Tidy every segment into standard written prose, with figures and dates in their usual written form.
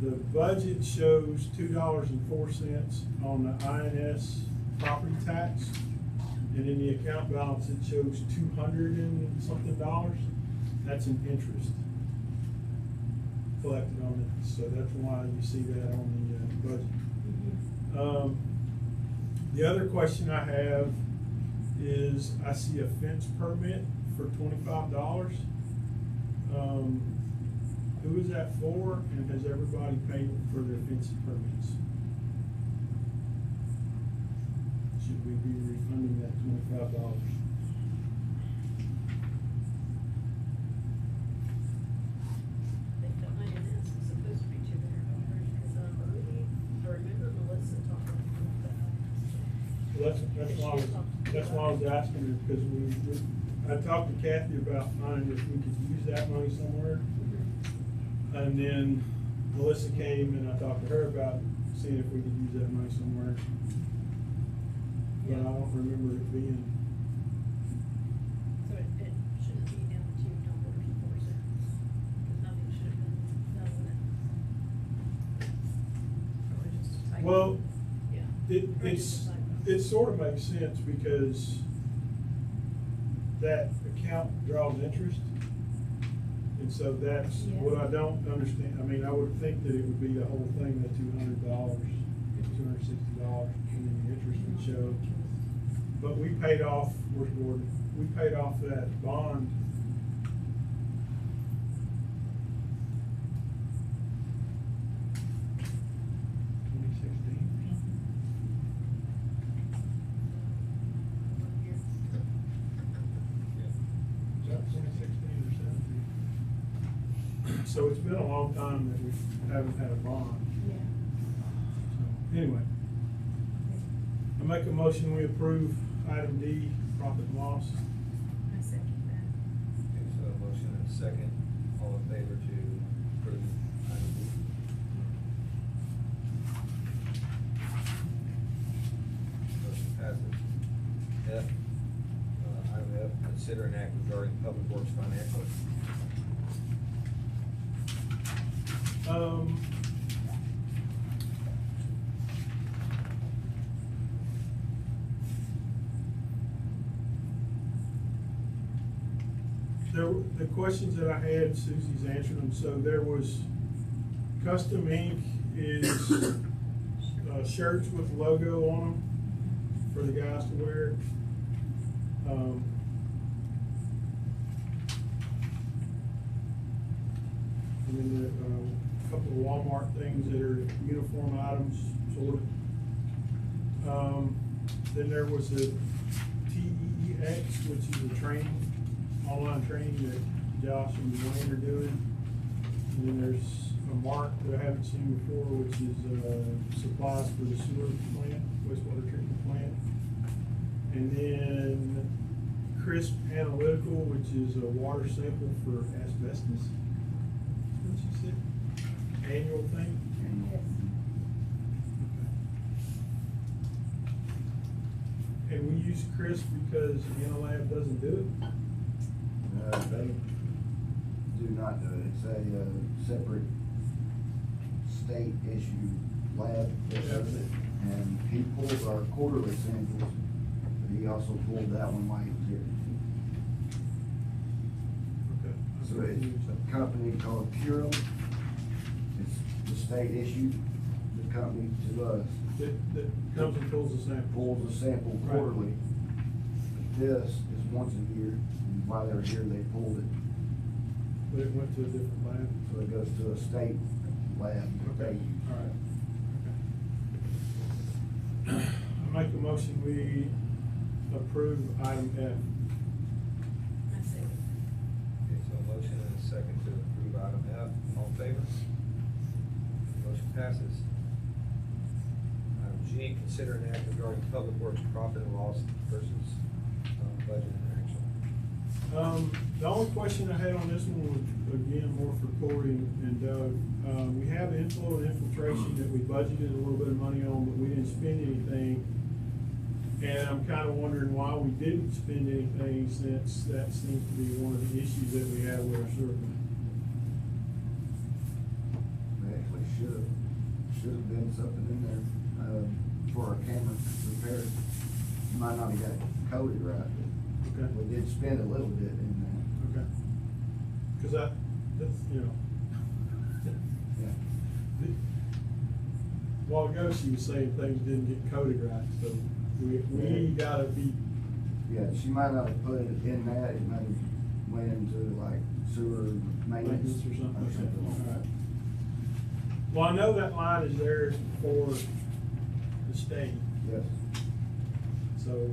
The budget shows $2.04 on the INS property tax. And in the account balance, it shows 200 and something dollars. That's an interest collected on it, so that's why you see that on the budget. The other question I have is, I see a fence permit for $25. Who is that for, and has everybody paid for their fence permits? Should we be refunding that $25? Well, that's why I was asking her, because I talked to Kathy about finding if we could use that money somewhere. And then Melissa came and I talked to her about seeing if we could use that money somewhere. But I don't remember it being. So it shouldn't be down to $2.04, because nothing should have been done with it. Well, Yeah. it sort of makes sense, because that account draws interest. And so that's what I don't understand. I mean, I would think that it would be the whole thing, that $200, $260, and then the interest would show. But we paid off, where's Gordon? We paid off that bond. So it's been a long time that we haven't had a bond. Yeah. So, anyway, I make a motion, we approve item D, profit and loss. I second that. Okay, so a motion and a second, all in favor to approve item D? Motion passes. Item F, consider an act regarding Public Works financial. The questions that I had, Susie's answered them. So there was Custom Ink is shirts with logo on them for the guys to wear. And then a couple of Walmart things that are uniform items, sort of. Then there was a TEEX, which is a training, online training that Josh and Wayne are doing. And then there's a Mark that I haven't seen before, which is supplies for the sewer plant, wastewater treatment plant. And then Crisp Analytical, which is a water sample for asbestos. What you said? Annual thing? Yes. Okay. And we use Crisp because Inalab doesn't do it? They do not do it. It's a separate state issue lab that does it. And he pulls our quarterly samples, but he also pulled that one while he was here. Okay. So it's a company called Purim. It's the state issued, the company to us. That comes and pulls the sample. Pulls a sample Right. quarterly. But this is once a year, and while they were here, they pulled it. But it went to a different lab. So it goes to a state lab that they Okay, use. all right. Okay. I make a motion, we approve item F. I second. Okay, so a motion and a second to approve item F, all in favor? Motion passes. Item G, consider an act regarding Public Works profit and loss versus budget and action. The only question I had on this one was, again, more for Corey and Doug. We have inflow and infiltration that we budgeted a little bit of money on, but we didn't spend anything. And I'm kind of wondering why we didn't spend anything, since that seems to be one of the issues that we have with our sewer plant. They actually should should have been something in there, for our camera repair. Might not have got it coded right, but Okay. we did spend a little bit in that. Okay. Cause that's, you know. Yeah. A while ago, she was saying things didn't get coded right, so we gotta be, Yeah, she might not have put it in that, it might have went into like sewer maintenance. maintenance or something. Or something like Alright. that. Well, I know that line is there for the state, Yes. so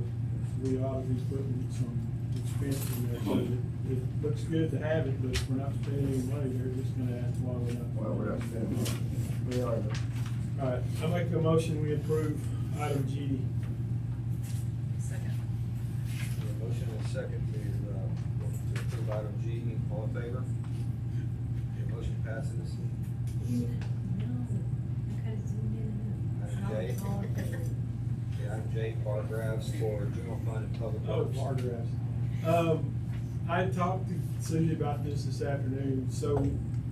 we ought to be putting some expense in there, so that it looks good to have it, but if we're not spending any money, they're just gonna ask why we're not. Well, we're not spending money. We are, Alright, I make a motion, we approve item G. Second. A motion and a second to approve item G, all in favor? The motion passes. No, I kinda zoomed in and out. Item J. All in favor. Yeah, item J, bar graphs for general fund and public Oh, works. bar graphs. I talked to Cindy about this afternoon, so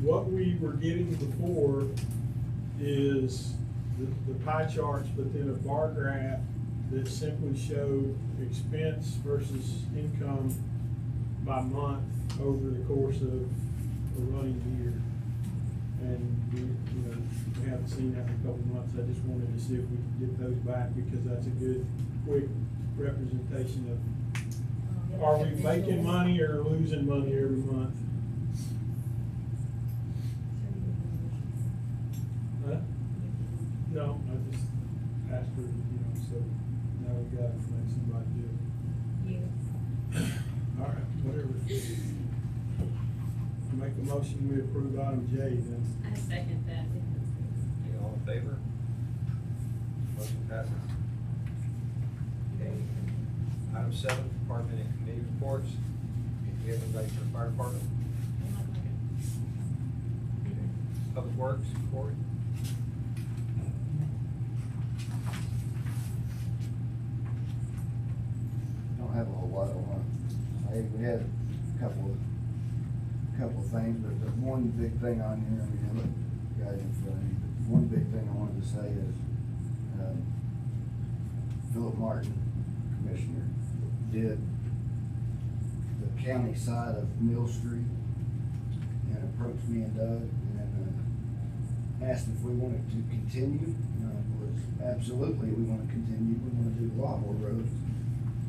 what we were getting before is the pie charts, but then a bar graph that simply showed expense versus income by month over the course of a running year. And we haven't seen that in a couple of months, I just wanted to see if we could get those back, because that's a good, quick representation of, are we making money or losing money every month? Huh? No, I just asked her, so now we got to make somebody do You. it. All right, whatever. I make a motion, we approve item J then. I second that. Okay, all in favor? Motion passes. Okay. Item 7, department and committee reports. Do you have anybody for the fire department? Public Works, Corey? don't have a whole lot on it. Hey, we had a couple of things, but the one big thing on here, I mean, I look, got it in front of me, but one big thing I wanted to say is, Philip Martin, Commissioner, did the county side of Mill Street and approached me and Doug and, asked if we wanted to continue. Was absolutely, we want to continue, we want to do a lot more roads.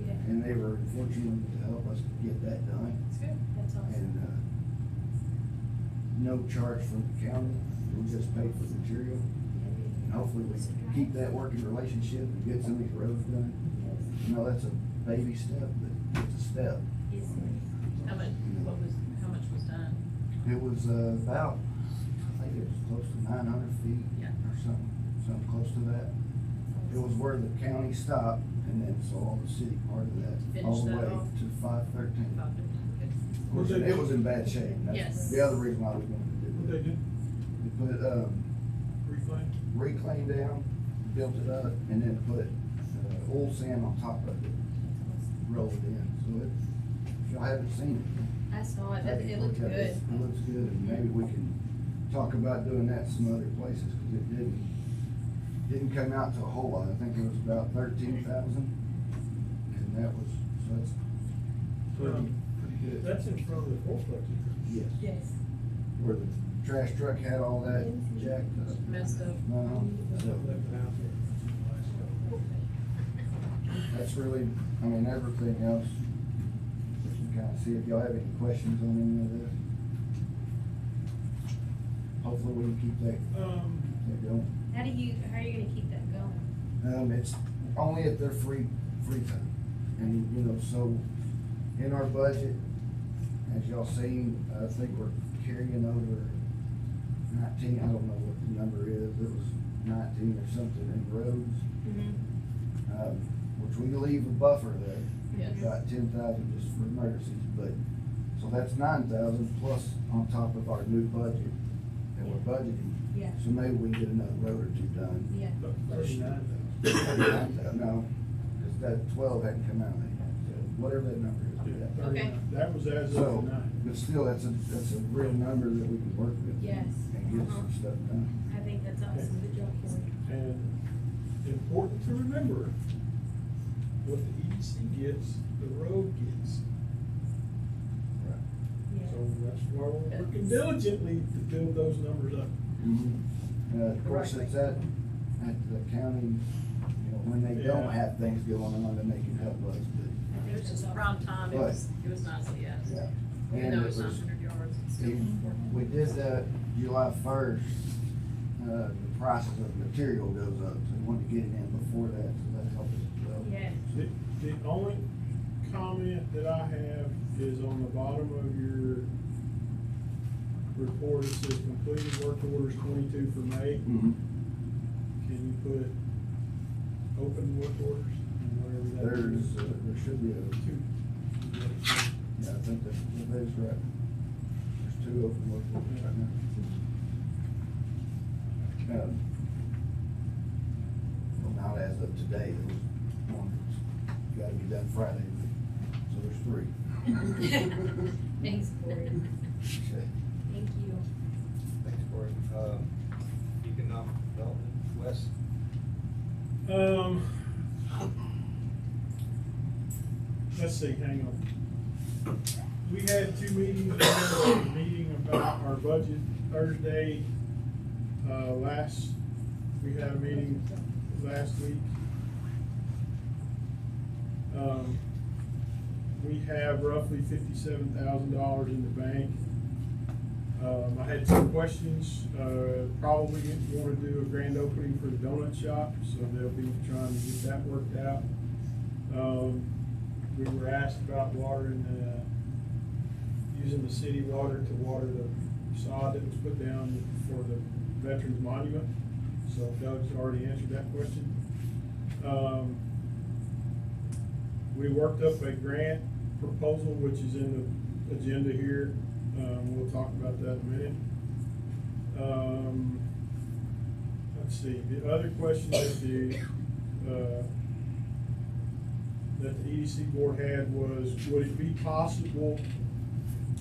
Yeah. And they were fortunate to help us get that done. That's good, that's awesome. And, no charge from the county, we just paid for the material. And hopefully we can keep that working relationship and get some of these roads done. You know, that's a baby step, but it's a step. Yes. How much, how much was done? It was, about, I think it was close to 900 feet Yeah. or something close to that. It was where the county stopped, and then so all the city part of that, all Finish the that way off? to 513. About 50, good. Of course, it was in bad shape. That's Yes. the other reason why we wanted to do What they it. do? We put, Reclaim? reclaim down, built it up, and then put, oil sand on top of it, roll it in. So it, if y'all haven't seen it. I saw it, take it a looked look at good. It looks good, and maybe we can talk about doing that some other places, cause it didn't come out to a whole lot. I think it was about 13,000. And that was, so that's pretty good. That's in front of the fourplex. Yes. Yes. Where the trash truck had all that jacked up. Messed up. So that's really, I mean, everything else, just to kind of see if y'all have any questions on any of this. Hopefully we can keep that going. How are you gonna keep that going? It's only at their free time. And, you know, so in our budget, as y'all seen, I think we're carrying over 19, I don't know what the number is, it was 19 or something in roads. Which we leave a buffer there. Yes. We've got 10,000 just for emergencies, but, so that's 9,000 plus on top of our new budget that we're budgeting. Yeah. So maybe we can get another road or two done. Yeah. 39,000. No, cause that 12 hadn't come out yet, so whatever that number is. yeah. Okay. That was as So, of tonight. but still, that's a real number that we can work with. Yes. And get some stuff done. I think that's awesome, good job. important to remember, what the EDC gets, the road gets. So that's why we're working diligently to build those numbers up. Of course, it's at the county, you know, when they don't Yeah. have things going on, then they can help us, but. It was just prime time, it was nice, yes. Yeah. Even And though it it's was, 900 yards, it's still we important. did that July 1st, the prices of material goes up, so we wanted to get it in before that, so that helped us as well. Yeah. The only comment that I have is on the bottom of your report, it says completed work orders 22 for May. Mhm. Can you put open work orders? Whatever that is? There should be Two. yeah, I think that is right. There's two open work orders right now. Well, not as of today, there was one that's gotta be done Friday, so there's three. Thanks, Corey. Okay. Thank you. Thanks, Corey. Economic development, Wes? Let's see, hang on. We had two meetings, we had a meeting about our budget Thursday, we had a meeting last week. We have roughly $57,000 in the bank. I had some questions, probably wanna do a grand opening for the donut shop, so they'll be trying to get that worked out. We were asked about watering, using the city water to water the sod that was put down for the Veterans Monument. So Doug's already answered that question. We worked up a grant proposal, which is in the agenda here. We'll talk about that in a minute. Let's see, the other question that the EDC board had was, would it be possible,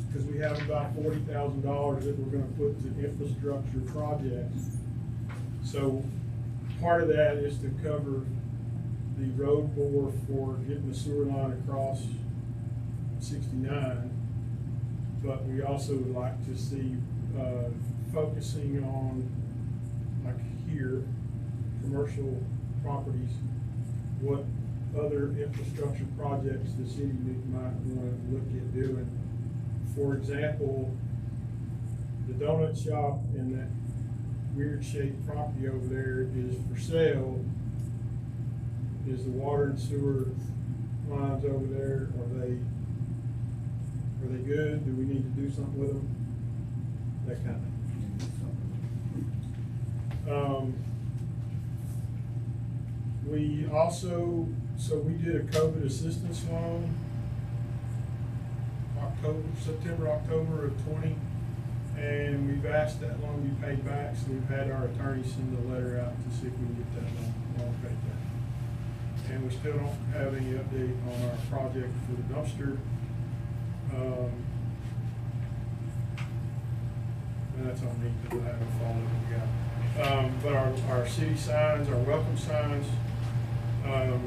because we have about $40,000 that we're gonna put to infrastructure projects. So part of that is to cover the road bore for getting the sewer line across 69. But we also would like to see, focusing on, like here, commercial properties, what other infrastructure projects the city might want to look at doing. For example, the donut shop and that weird shaped property over there is for sale. Is the water and sewer lines over there, are they good? Do we need to do something with them? That kind of thing. We also, so we did a COVID assistance loan, September, October of 20, and we've asked that loan be paid back, so we've had our attorney send a letter out to see if we can get that loan paid back. And we still don't have any update on our project for the dumpster. And that's on me, because I haven't followed it. But our city signs, our welcome signs, we're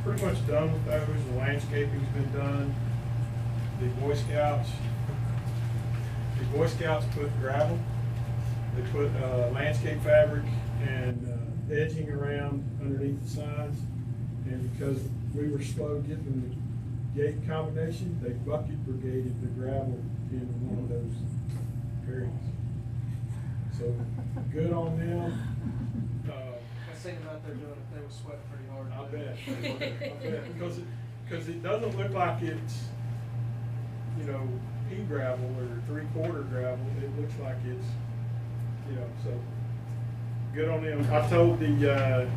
pretty much done with those. The landscaping's been done. The Boy Scouts put gravel. They put landscape fabric and edging around underneath the signs. And because we were slow getting the gate combination, they bucket brigaded the gravel in one of those areas. So good on them. I was thinking about they're doing it, they were sweating pretty hard. I bet. Because it doesn't look like it's, pea gravel or 3/4 gravel. It looks like it's, so good on them. I told the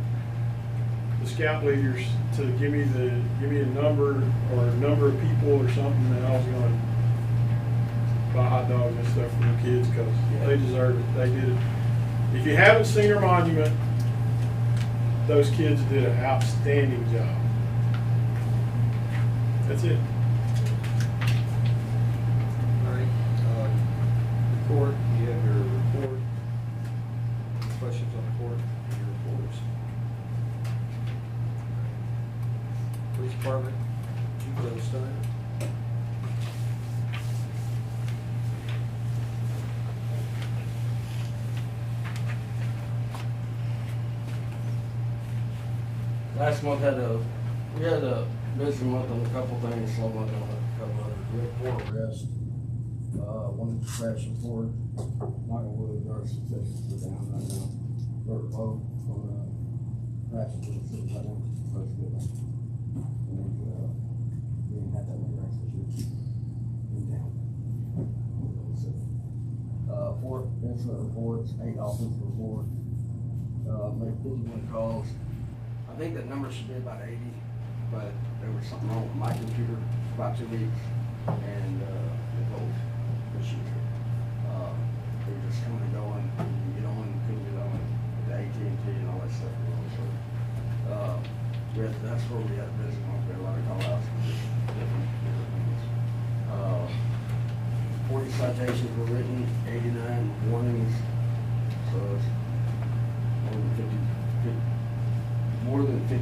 scout leaders to give me a number or a number of people or something, and I was going to buy hot dogs and stuff for the kids, because they deserve it. They did it. If you haven't seen our monument, those kids did an outstanding job. That's it. All right, report, you have your report. Any questions on the report, your reports? Police Department, Chief Joe Steiner. Last month we had a busy month on a couple things, slow month on a couple others. We had 4 arrests. One crash and Ford. Michael Wood, our statistics are down right now. Very low on crash and Ford, so right now, that's a good thing. And we didn't have that many wrecks this year in town. 4 incident reports, 8 offensive reports. Made 51 calls. I think that number should be about 80, but there was something wrong with my computer for about 2 weeks, and it goes this year. They were just coming and going, you get on, couldn't get on, with the AT&T and all that stuff. So that's where we had a busy month. We had a lot of call outs for different things. 40 citations were written, 89 warnings, so it's more than 50%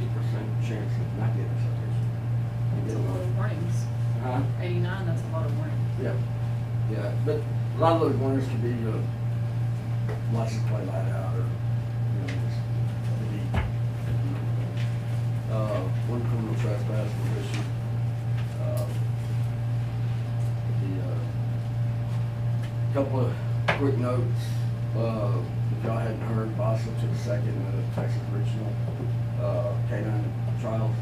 chance of not getting a citation. That's a lot of warnings. Huh? 89, that's a lot of warnings. Yeah, yeah, but a lot of those warnings could be license plate light out, or, just the one criminal trespass was issued. Couple of quick notes. If y'all hadn't heard, Boston took second in the Texas Regional K-9 trials,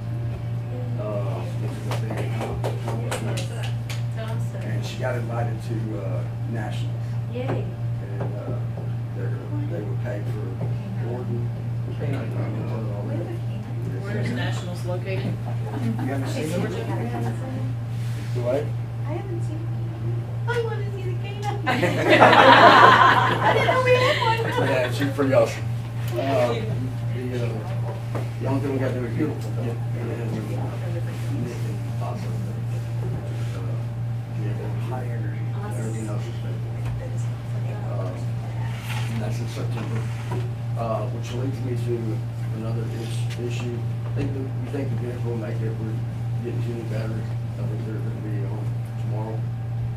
which is a big accomplishment. And she got invited to nationals, Yay. and they were paid for Gordon. Where is Nationals located? You haven't seen them? Do I? I haven't seen it. I want to see the canine. I didn't know we had one. Yeah, she's pretty awesome. The only thing we got to do is beautiful. Yeah. Awesome. High energy. Everything else is good. And that's in September. Which leads me to another issue. We think the vehicle will make it. We're getting 2 new batteries. I think they're going to be on tomorrow.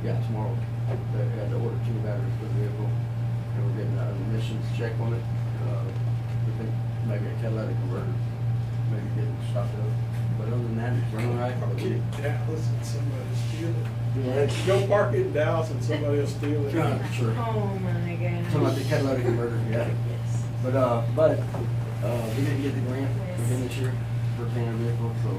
Yeah, tomorrow. They had to order 2 batteries for the vehicle, and we're getting an emissions check on it. We think maybe a catalytic converter, maybe getting stopped up. But other than that, it's running right. Get Dallas and somebody steal it. Yeah. Go park it in Dallas and somebody will steal it. Yeah, sure. Oh my goodness. Talking about the catalytic converter, yeah. Yes. But we didn't get the grant again this year for Tanner vehicle, so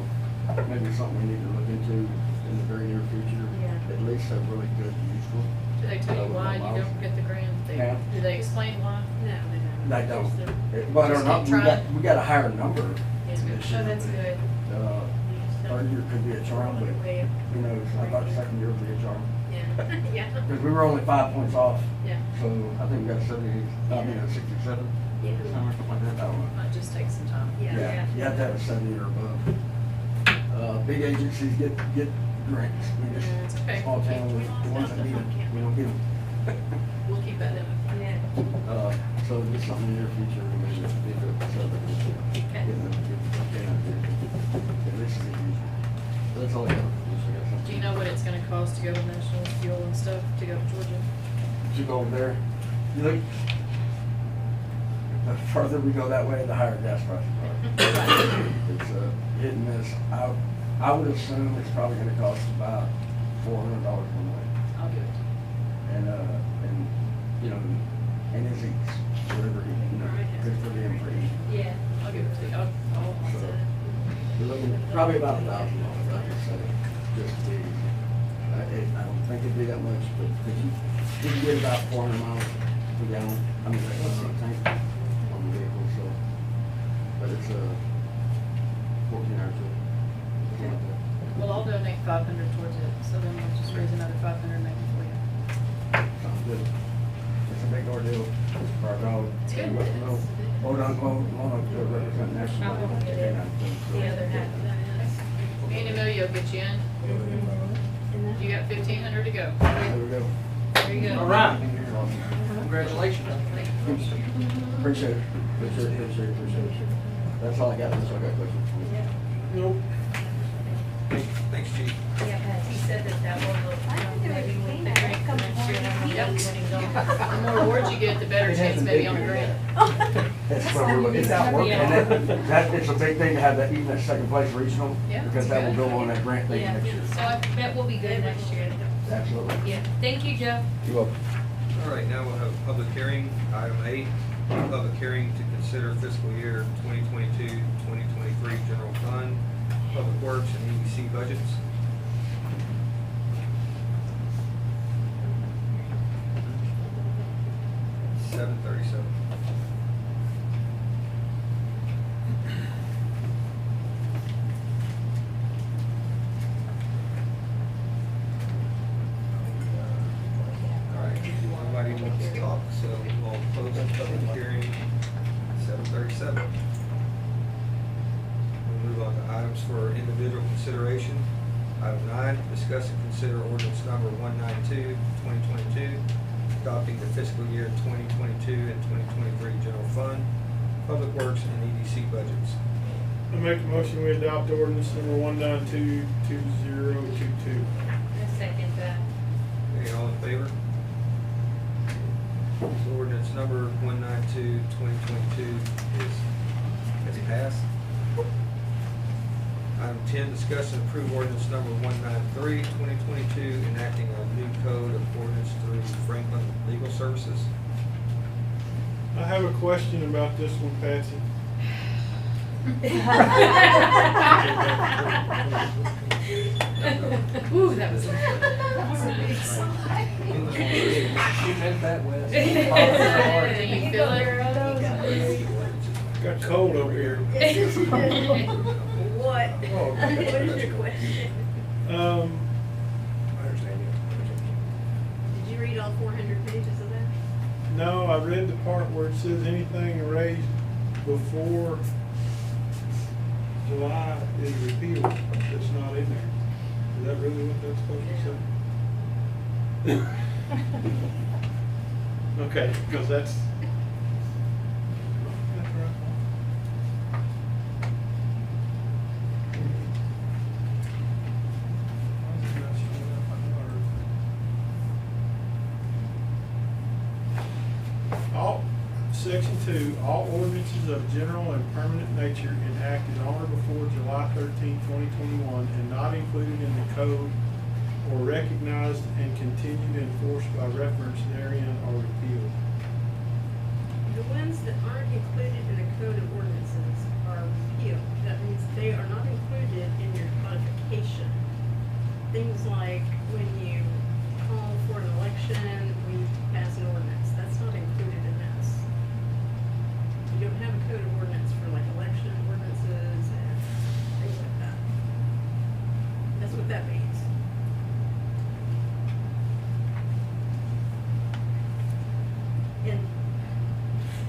maybe something we need to look into in the very near future. Yeah. At least a really good used one. Do they tell you why you don't get the grant? Yeah. Do they explain why? No, They don't. But or Just not, keep trying. we got a higher number. Yeah. this year. Oh, that's good. Third year could be a charm, but who knows? I thought second year would be a charm. Yeah. Yeah. Because we were only 5 points off. Yeah. So I think we got 68, I mean, a 67. Yeah. Something like that, I don't know. Might just take some time. Yeah, you have to have a 70 or above. Big agencies get grants. We just, Yeah, it's okay. small town, the ones that need it, we don't get them. We'll keep that in. Yeah. So just something in the near future, we may just need to set up a Okay. At least it's easy. That's all I got. Do you know what it's gonna cost to go to National Fuel and stuff, to go to Georgia? You go over there, you look, the further we go that way, the higher gas prices are. It's hit and miss. I would assume it's probably gonna cost about $400 one way. I'll do it. And and his eats, whatever he, good for them for eating. Yeah. I'll give it to you. I'll So, set it. you're looking probably about $1,000, like I said, just to be, I don't think it'd be that much, but you can get about 400 miles per gallon. I mean, that's what's in the tank on the vehicle, so, but it's a 14-hour trip. something like that. Well, I'll donate 500 towards it, so then we'll just raise another 500 maybe for you. Sounds good. It's a big ordeal for our dog. It's good. Quote unquote, want to represent national. Yeah, they're happy. Me and Amelia will get you in. You got 1,500 to go. There we go. There you go. All right. Awesome. Congratulations. Appreciate it. Appreciate it. That's all I got. That's all I got questions. Nope. Thanks, Chief. Yeah, he said that was I think there maybe was with a the cleanup. grant Come for next year. on, Yep. please. The more awards you get, the better It chance hasn't maybe been on the here grant. yet. That's what we're looking It's at. not working. And that, it's a big thing to have that, even that second place regional, Yeah, because it's that will good. go on that grant thing Yeah, next year. so I bet we'll be good next year. Absolutely. Yeah, thank you, Joe. You're welcome. All right, now we'll have a public hearing, item 8, public hearing to consider fiscal year 2022-2023 general fund, public works and EDC budgets. $737. All right, nobody wants to talk, so we'll close the public hearing at 7:37. We'll move on to items for individual consideration. Item 9, discuss and consider ordinance number 192, 2022, adopting the fiscal year 2022 and 2023 general fund, public works and EDC budgets. I make a motion, we adopt ordinance number 192-2022. I second that. Okay, all in favor? So ordinance number 192, 2022 has passed. Item 10, discuss and approve ordinance number 193, 2022, enacting a new code of ordinance through Franklin Legal Services. I have a question about this one, Patsy. Ooh, that was. You meant that, Wes. Do you feel it? Got cold over here. What? Oh. What is your question? Did you read all 400 pages of that? No, I read the part where it says anything raised before July is repealed. That's not in there. Is that really what that's supposed to say? Okay, because that's. That's right. Why is it not showing up on our- Section 2, all ordinances of general and permanent nature enacted on or before July 13, 2021, and not included in the code or recognized and continued enforced by reference therein are repealed. The ones that aren't included in the code of ordinances are repealed. That means they are not included in your codification. Things like when you call for an election, we pass an ordinance. That's not included in this. You don't have a code of ordinance for like election ordinances and things like that. That's what that means. And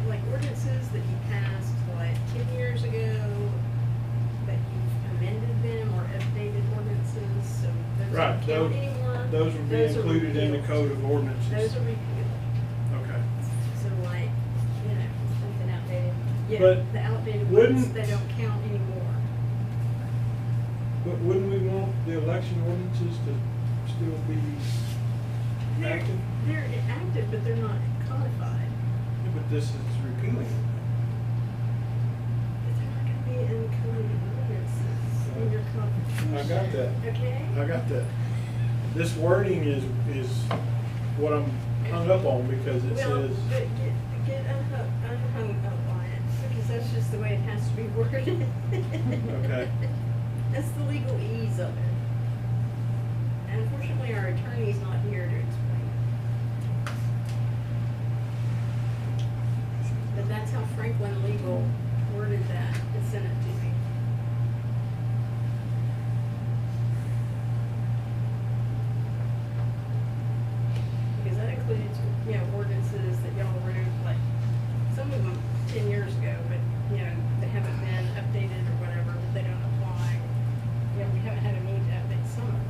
like ordinances that you passed like 10 years ago, that you've amended them or updated ordinances, so those Right, don't count those- anymore. Those would be Those are included in the repealed. code of ordinances. Those are repealed. Okay. So like, you know, Something outdated. yeah, But the outdated wouldn't- ones, they don't count anymore. But wouldn't we want the election ordinances to still be They're, active? they're active, but they're not codified. Yeah, but this is repealing it. But they're not gonna be in code of ordinances in your codification. I got that. Okay? I got that. This wording is what I'm hung up on because it Well, says, but get unhung up on it, because that's just the way it has to be worded. Okay. That's the legal ease of it. And unfortunately, our attorney's not here to explain it. But that's how Franklin Legal worded that and sent it to me. Because that includes, you know, ordinances that y'all wrote, like, some of them 10 years ago, but, you know, they haven't been updated or whatever, but they don't apply. You know, we haven't had a need to update some of them.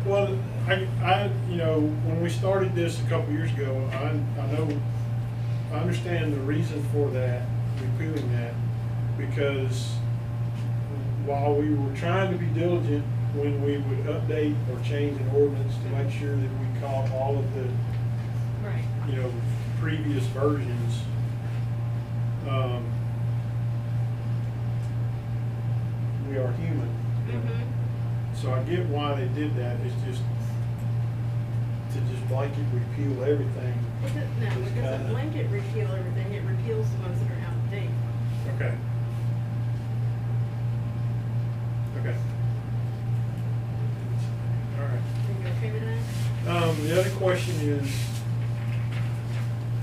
well, you know, when we started this a couple years ago, I understand the reason for that, repealing that, because while we were trying to be diligent when we would update or change an ordinance to make sure that we caught all of the, Right. you know, previous versions. We are human. So I get why they did that, it's just to just blanket repeal everything. No, It's it kinda- doesn't blanket repeal everything, it repeals the ones that are out of date. Okay. Okay. All right. Are you okay with that? The other question is,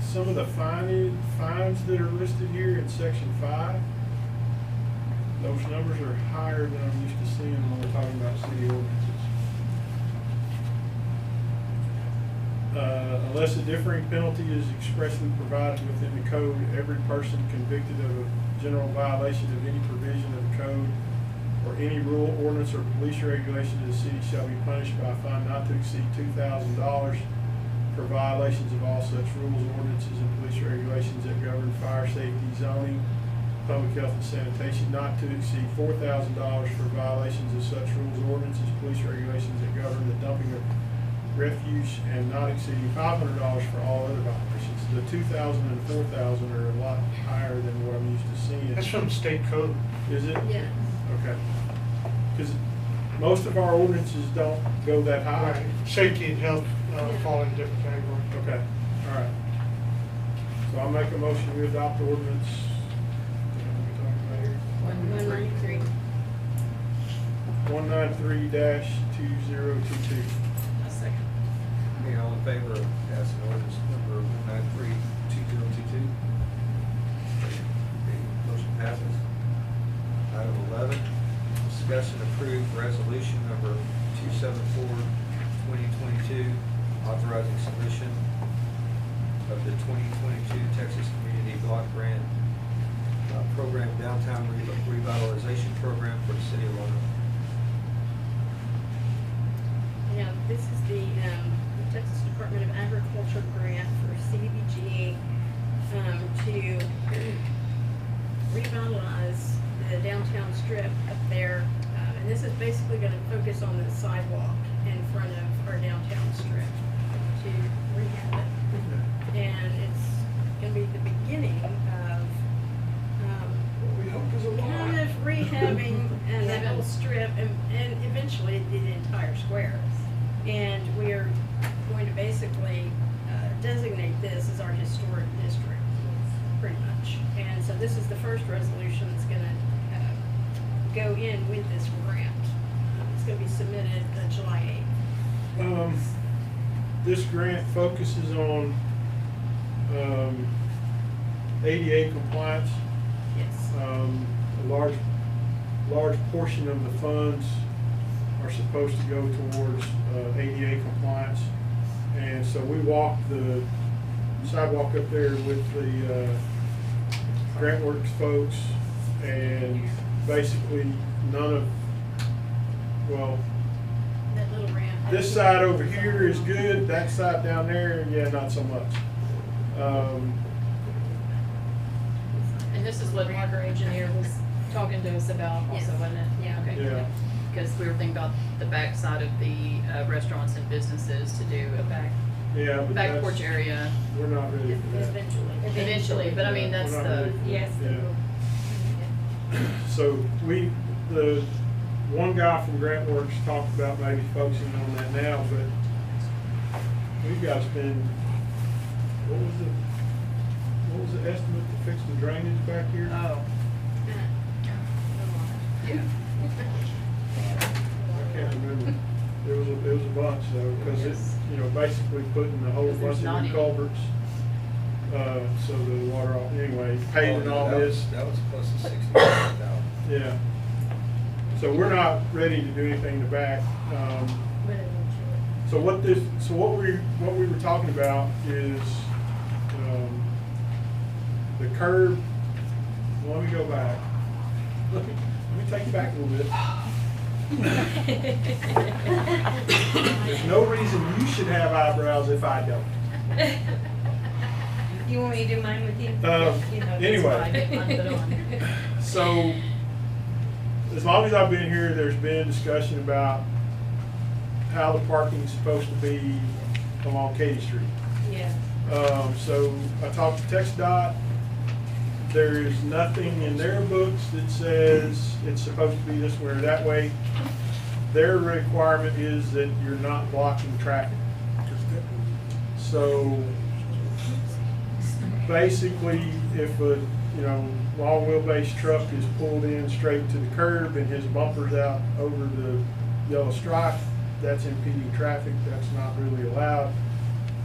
some of the fines that are listed here in section 5, those numbers are higher than I'm used to seeing when we're talking about city ordinances. Unless a differing penalty is expressly provided within the code, every person convicted of a general violation of any provision of the code or any rule, ordinance, or police regulation of the city shall be punished by a fine not to exceed $2,000 for violations of all such rules, ordinances, and police regulations that govern fire safety, zoning, public health and sanitation, not to exceed $4,000 for violations of such rules, ordinances, police regulations that govern the dumping of refuse, and not exceeding $500 for all other violations. The 2,000 and 4,000 are a lot higher than what I'm used to seeing. That's from state code. Is it? Yes. Okay. Because most of our ordinances don't go that high. Safety and health Yeah. fall in a different category. Okay, all right. So I'll make a motion to adopt ordinance. What are we talking about here? 193. 193-2022. A second. Any all in favor of passing ordinance number 193-2022? Motion passes. Item 11, discuss and approve resolution number 274-2022, authorizing submission of the 2022 Texas Community Block Grant Program Downtown Revitalization Program for the City of Lona. Yeah, this is the Texas Department of Agriculture grant for CDBG to revitalize the downtown strip up there. And this is basically gonna focus on the sidewalk in front of our downtown strip to rehab it. And it's gonna be the beginning of, We hope there's a kind of rehabbing and that whole strip and eventually the entire square. And we are going to basically designate this as our historic district, pretty much. And so this is the first resolution that's gonna go in with this grant. It's gonna be submitted July 8th. This grant focuses on ADA compliance. Yes. A large portion of the funds are supposed to go towards ADA compliance. And so we walked the sidewalk up there with the GrantWorks folks, and basically well, That little ramp. this side over here is good, that side down there, yeah, not so much. And this is what Mark, our engineer, was talking to us about also, Yes. wasn't it? Yeah. Okay. Yeah. Because we were thinking about the back side of the restaurants and businesses to do a back Yeah, but porch that's, area we're not ready for that. eventually, but I mean, that's We're not the, ready for that. Yes. Yeah. So the one guy from GrantWorks talked about maybe focusing on that now, but we've got to spend, what was the estimate to fix the drainage back here? oh, yeah. I can't remember. It was a bunch though, because it's, basically putting a whole Because there's bunch of not new any. culverts, so the water off, anyway, paving all this. That was close to $60,000. Yeah. So we're not ready to do anything in the back. So what we were talking about is, the curb, well, let me go back. Let me take you back a little bit. There's no reason you should have eyebrows if I don't. You want me to do mine with you? Anyway. That's why I get mine put on. So, as long as I've been here, there's been discussion about how the parking's supposed to be along Katy Street. Yeah. So I talked to TxDOT. There's nothing in their books that says it's supposed to be this way or that way. Their requirement is that you're not blocking traffic. So basically, if a, long wheelbase truck is pulled in straight to the curb and his bumper's out over the yellow stripe, that's impeding traffic. That's not really allowed.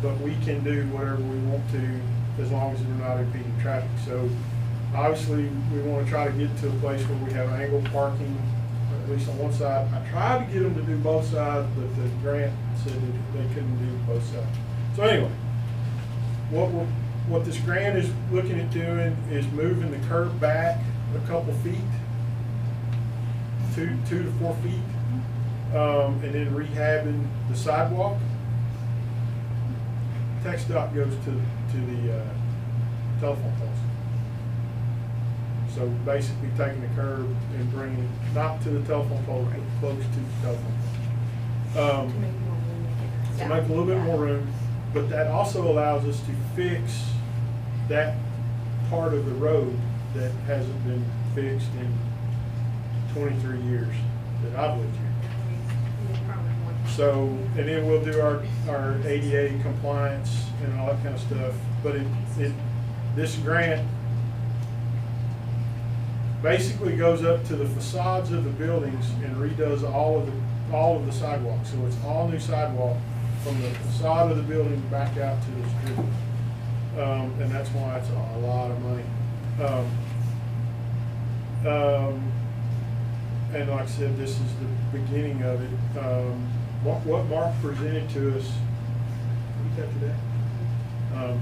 But we can do whatever we want to as long as we're not impeding traffic. So obviously, we want to try to get to a place where we have angled parking, at least on one side. I tried to get them to do both sides, but the grant said that they couldn't do both sides. So anyway, what this grant is looking at doing is moving the curb back a couple feet, 2 to 4 feet, and then rehabbing the sidewalk. TxDOT goes to the telephone poles. So basically taking the curb and bringing it not to the telephone pole, but close to the telephone pole. To make a little bit more room, but that also allows us to fix that part of the road that hasn't been fixed in 23 years that I've lived here. So, and then we'll do our ADA compliance and all that kind of stuff. But this grant basically goes up to the facades of the buildings and redoes all of the sidewalks. So it's all new sidewalk from the facade of the building back out to the street. And that's why it's a lot of money. And like I said, this is the beginning of it. What Mark presented to us, can you capture that?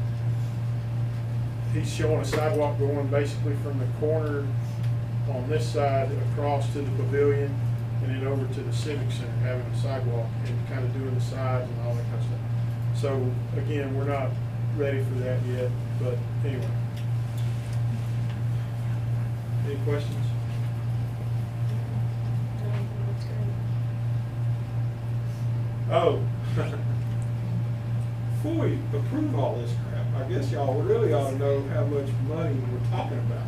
He's showing a sidewalk going basically from the corner on this side across to the pavilion and then over to the Civic Center, having a sidewalk and kind of doing the sides and all that kind of stuff. So again, we're not ready for that yet, but anyway. Any questions? Oh, before we approve all this crap, I guess y'all really ought to know how much money we're talking about.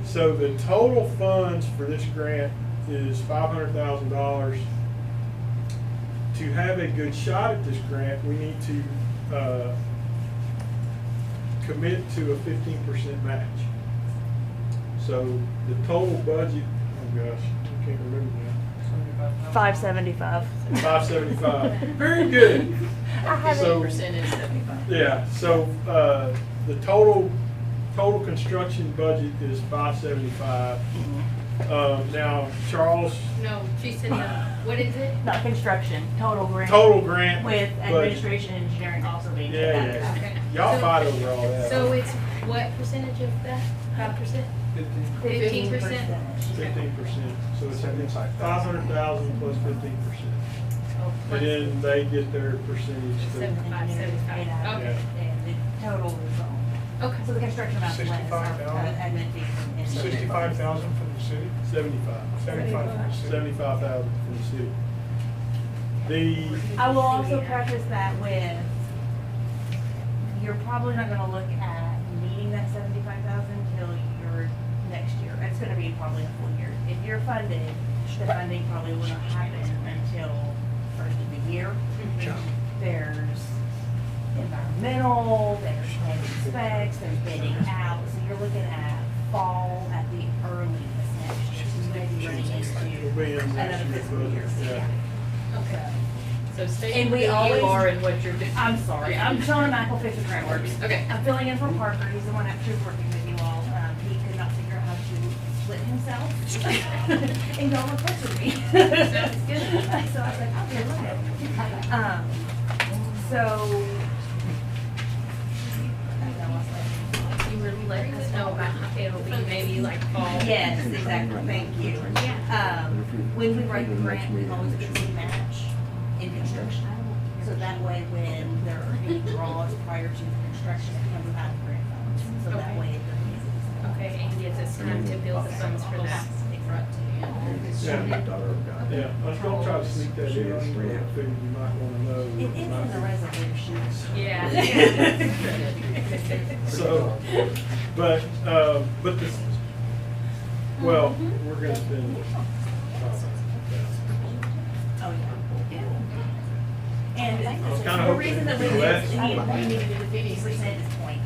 So the total funds for this grant is $500,000. To have a good shot at this grant, we need to commit to a 15% match. So the total budget, oh gosh, I can't remember now. 575. 575. Very good. I have So- 8% is 75. Yeah, so the total construction budget is 575. Now, Charles, No, she said, what is it? Not construction, total grant. total grant. With budget. administration and engineering also being. Yeah, yeah. Okay. Y'all So- fight over all that. So it's what percentage of that? 5%? 15%? 15%. So it's 500,000 plus 15%. And then they get their percentage. too. 75, 75. Yeah. Okay. And the total is on. Okay. So the construction amount is less. 65,000? Admin fees and. 65,000 from the city? 75. 75 from the city? 75,000 from the city. The, I will also preface that with, you're probably not gonna look at needing that 75,000 till your next year. It's gonna be probably a full year. If you're funded, the funding probably will not happen until first of the year. There's environmental, there's planning specs, there's bidding out, so you're looking at fall at the earliest next year. So you may be running It'll be into in next another year's fiscal budget, year. yeah. Okay. So stay And who we you always- are and what you're doing. I'm sorry, I'm Sean Michael-Fisher Grant Works. Okay. I'm filling in for Parker, he's the one actually working with you all. He could not figure out how to split himself and go request with me. Sounds good. So I was like, okay, look at it. So. You were letting us know about how it'll be maybe like fall. Yes, exactly, thank you. When we write the grant, we always put city match in construction. So that way, when there are any draws prior to construction, it comes out of grant funds. So that Okay. way it doesn't. Okay, and gives us time to build the funds for that. Exactly. right to the end. Yeah. Yeah, I was gonna try to sneak that in, I figured you might wanna know. It is in the resolution. Yeah. So, but this, well, we're gonna spend. Oh, yeah. And was kinda the hoping reason that we it'd be less. need to do the 50% is points.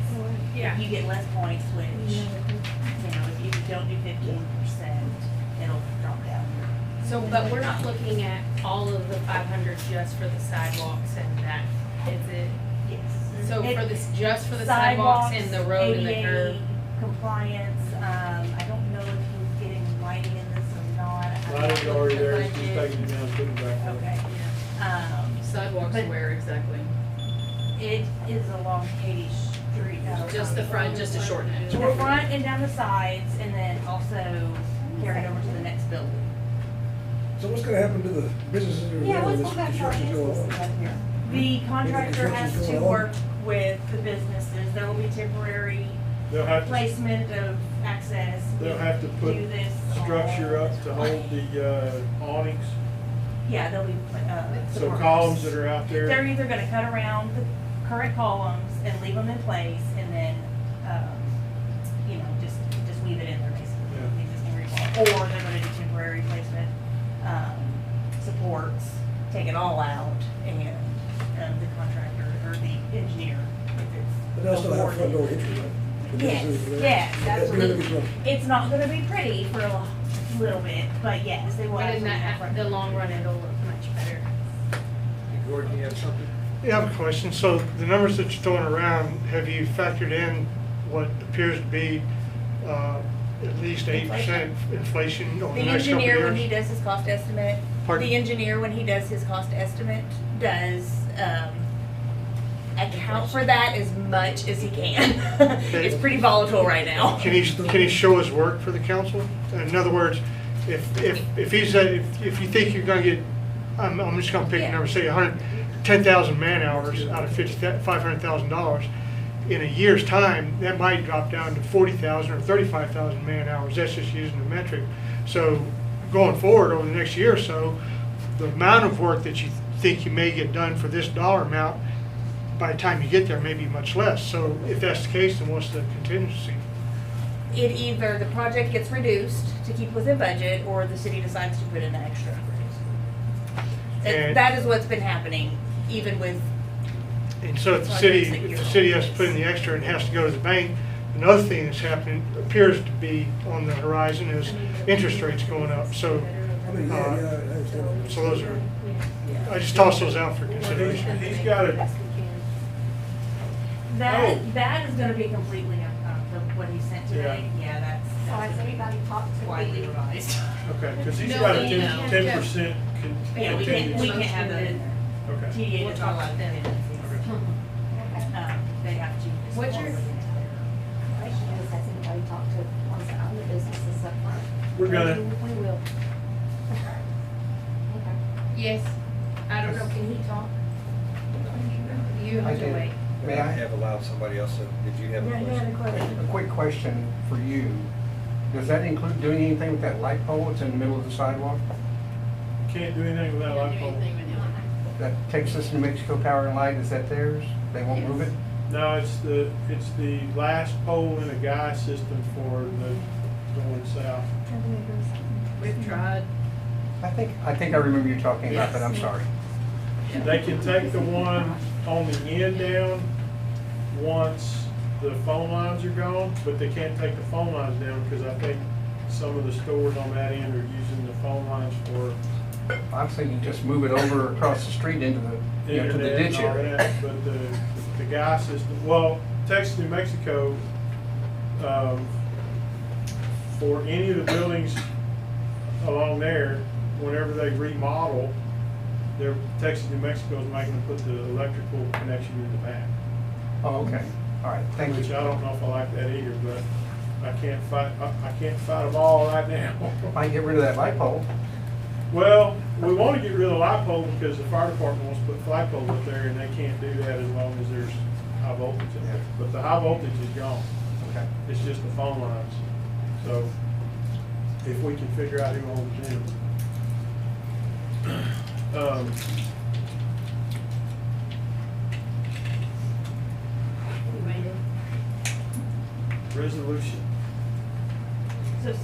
Yeah. If you get less points, which, you know, if you don't do 15%, it'll drop down. So, but we're not looking at all of the 500 just for the sidewalks and that, is it? Yes. So for this, just for the sidewalks and the road and the ADA curb? compliance, I don't know if he's getting lighting in this or not. Lighting's already there, it's just Budget. taking it down, putting it back up. Okay. Sidewalks But- where exactly? It is along Katy Street. Just the front, just to shorten it. To the front and down the sides, and then also carry it over to the next building. So what's gonna happen to the businesses that are there when this construction's going on? The contractor has construction's to going on? work with the businesses. There will be temporary They'll have to, placement of access. they'll have to put Do this structure up to hold the, awnings, Yeah, there'll be, so supports. columns that are out They're there. either gonna cut around the current columns and leave them in place and then, you know, just weave it in there basically, Yeah. the existing rebar. Or they're gonna do temporary placement, supports, take it all out and, the contractor or the engineer, if it's. But they'll still have front door awarded. entry, right? The Yes, businesses are there. yes, That's gonna be rough. It's not gonna be pretty for a little bit, but yes, they will. But in absolutely have that, front the door. long run, it'll look much better. Gordon, you have something? Yeah, I have a question. So the numbers that you're throwing around, have you factored in what appears to be at least 8% inflation over The the next couple of engineer, when he years? does his cost estimate, Pardon? the engineer, when he does his cost estimate, does, account for that as much as he can. It's pretty volatile right now. Can he show his work for the council? In other words, if he's, if you think you're gonna get, I'm just gonna pick a Yeah. number, say 10,000 man hours out of $500,000. In a year's time, that might drop down to 40,000 or 35,000 man hours. That's just using the metric. So going forward over the next year or so, the amount of work that you think you may get done for this dollar amount, by the time you get there, may be much less. So if that's the case, then what's the contingency? It either the project gets reduced to keep within budget, or the city decides to put in the extra. And- That is what's been happening, even with, And so if the Projects city, that if the you're- city has to put in the extra and has to go to the bank, another thing that's happening, appears to be on the horizon is interest rates going up. So, I mean, yeah, I understand. so those are, I just toss those out for consideration. He's got it, that is gonna be completely, what he sent today, yeah, that's. So has anybody talked to Widely the revised. okay, cause he's No, got a you know, 10% Yeah, we can't have that in there. Okay. TDA does not allow contingencies. They have to. What's your- question is, has anybody talked to ones that own the businesses up front? We're gonna, We will. Okay. Yes, I don't know, can he talk? You I have to did. wait. May I have allowed somebody else, did you have a question? A quick question for you. Does that include doing anything with that light pole that's in the middle of the sidewalk? can't do anything without Can't light do pole. anything with it. That Texas New Mexico Power and Light, is that theirs? They won't move it? No, it's the last pole in a guy system for the going south. We've tried. I think I remember you talking about that, I'm sorry. They can take the one on the end down once the phone lines are gone, but they can't take the phone lines down because I think some of the stores on that end are using the phone lines for I was thinking just move it over across the street into the, to the internet ditch and all area. that. But the guy system, well, Texas, New Mexico, for any of the buildings along there, whenever they remodel, Texas, New Mexico is making them put the electrical connection in the back. Oh, okay, all right, thank Which you. I don't know if I like that either, but I can't fight them all right now. Might get rid of that light pole. Well, we want to get rid of the light pole because the fire department wants to put flagpoles up there and they can't do that as long as there's high voltage up there. But the high voltage is gone. Okay. It's just the phone lines. So if we can figure out who owns them. Resolution.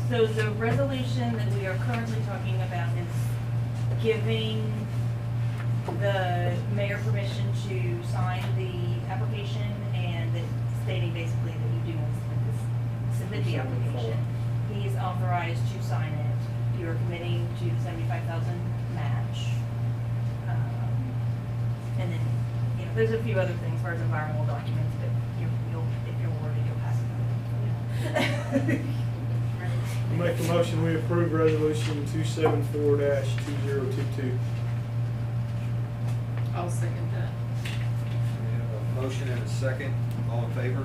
So the resolution that we are currently talking about is giving the mayor permission to sign the application and stating basically that you do want to submit the application. He's authorized to sign it. You are committing to the 75,000 match. And then, you know, there's a few other things as far as environmental documents, but you'll, if you're awarded, you'll pass it. I make a motion, we approve resolution 274-2022. I'll second that. We have a motion and a second. All in favor?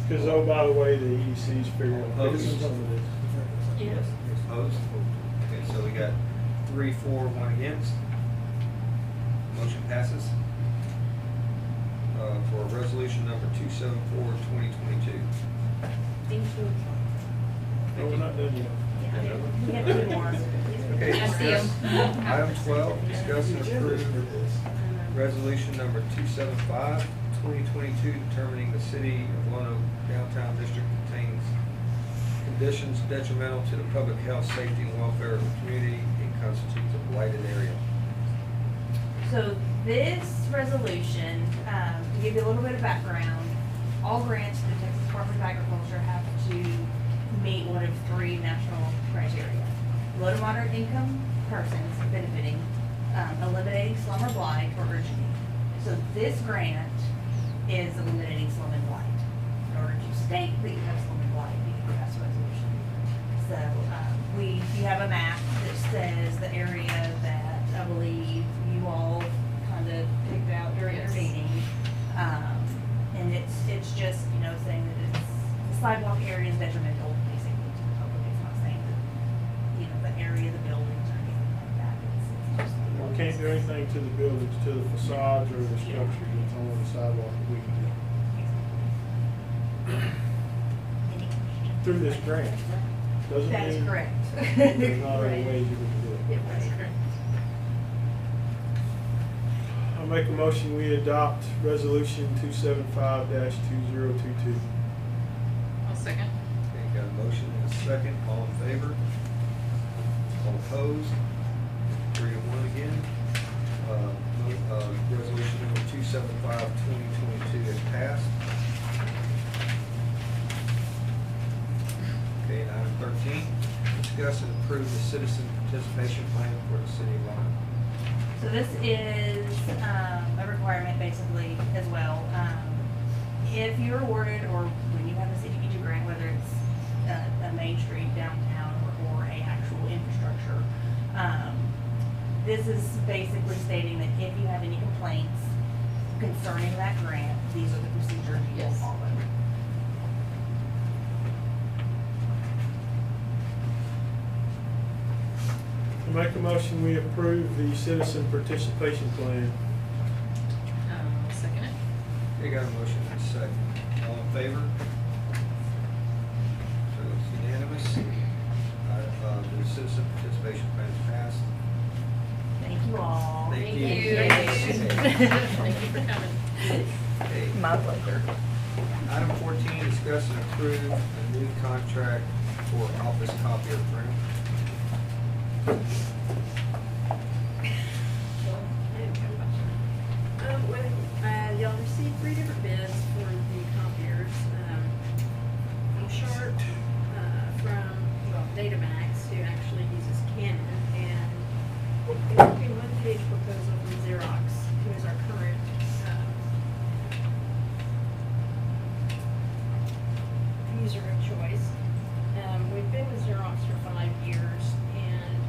Because, oh, by the way, the EDC's figuring out. Opposed? some of this. Yes. Opposed? Okay, so we got 3 for, 1 against. Motion passes. For resolution number 274-2022. Thank you. No, we're not done yet. We have 2 more. Okay, I see 'em. discuss, item 12, discuss and approve resolution number 275-2022, determining the city of Lonoke downtown district contains conditions detrimental to the public health, safety, and welfare of the community and constitutes a blighted area. So this resolution, to give you a little bit of background, all grants to the Texas Department of Agriculture have to meet one of 3 national criteria. Low to moderate income persons benefiting, eliminating slum or blight, or urgent. So this grant is eliminating slum and blight. In order to state that you have slum and blight, you can pass a resolution. So, you have a map that says the area that I believe you all kind of picked out during your Yes. meeting. And it's just, you know, saying that the sidewalk area is detrimental, basically, to the public. It's not saying that, you know, the area of the buildings or anything like that. It's just. We can't do anything to the buildings, to the facades or the structures that's on the sidewalk that we can do. Any questions? Through this grant. Doesn't That is mean correct. there's not other Right. ways you can do it. That's correct. I'll make a motion, we adopt resolution 275-2022. I'll second. Okay, got a motion and a second. All in favor? All opposed? 3 to 1 again. Resolution number 275-2022 is passed. Okay, and item 13, discuss and approve the citizen participation plan for the city of Lonoke. So this is a requirement basically as well. If you're awarded or when you have a CDBG grant, whether it's a main street downtown or a actual infrastructure, this is basically stating that if you have any complaints concerning that grant, these are the procedures you will Yes. follow. I make a motion, we approve the citizen participation plan. I'll second it. Okay, got a motion and a second. All in favor? So it's unanimous. The citizen participation plan is passed. Thank you all. Thank you. Thank you for coming. Okay. My pleasure. Item 14, discuss and approve a new contract for office copier printer. Y'all received 3 different bids for the copiers. From Sharp, from Datamax, who actually uses Canon, and a one-page proposal from Xerox, who is our current user of choice. We've been with Xerox for 5 years, and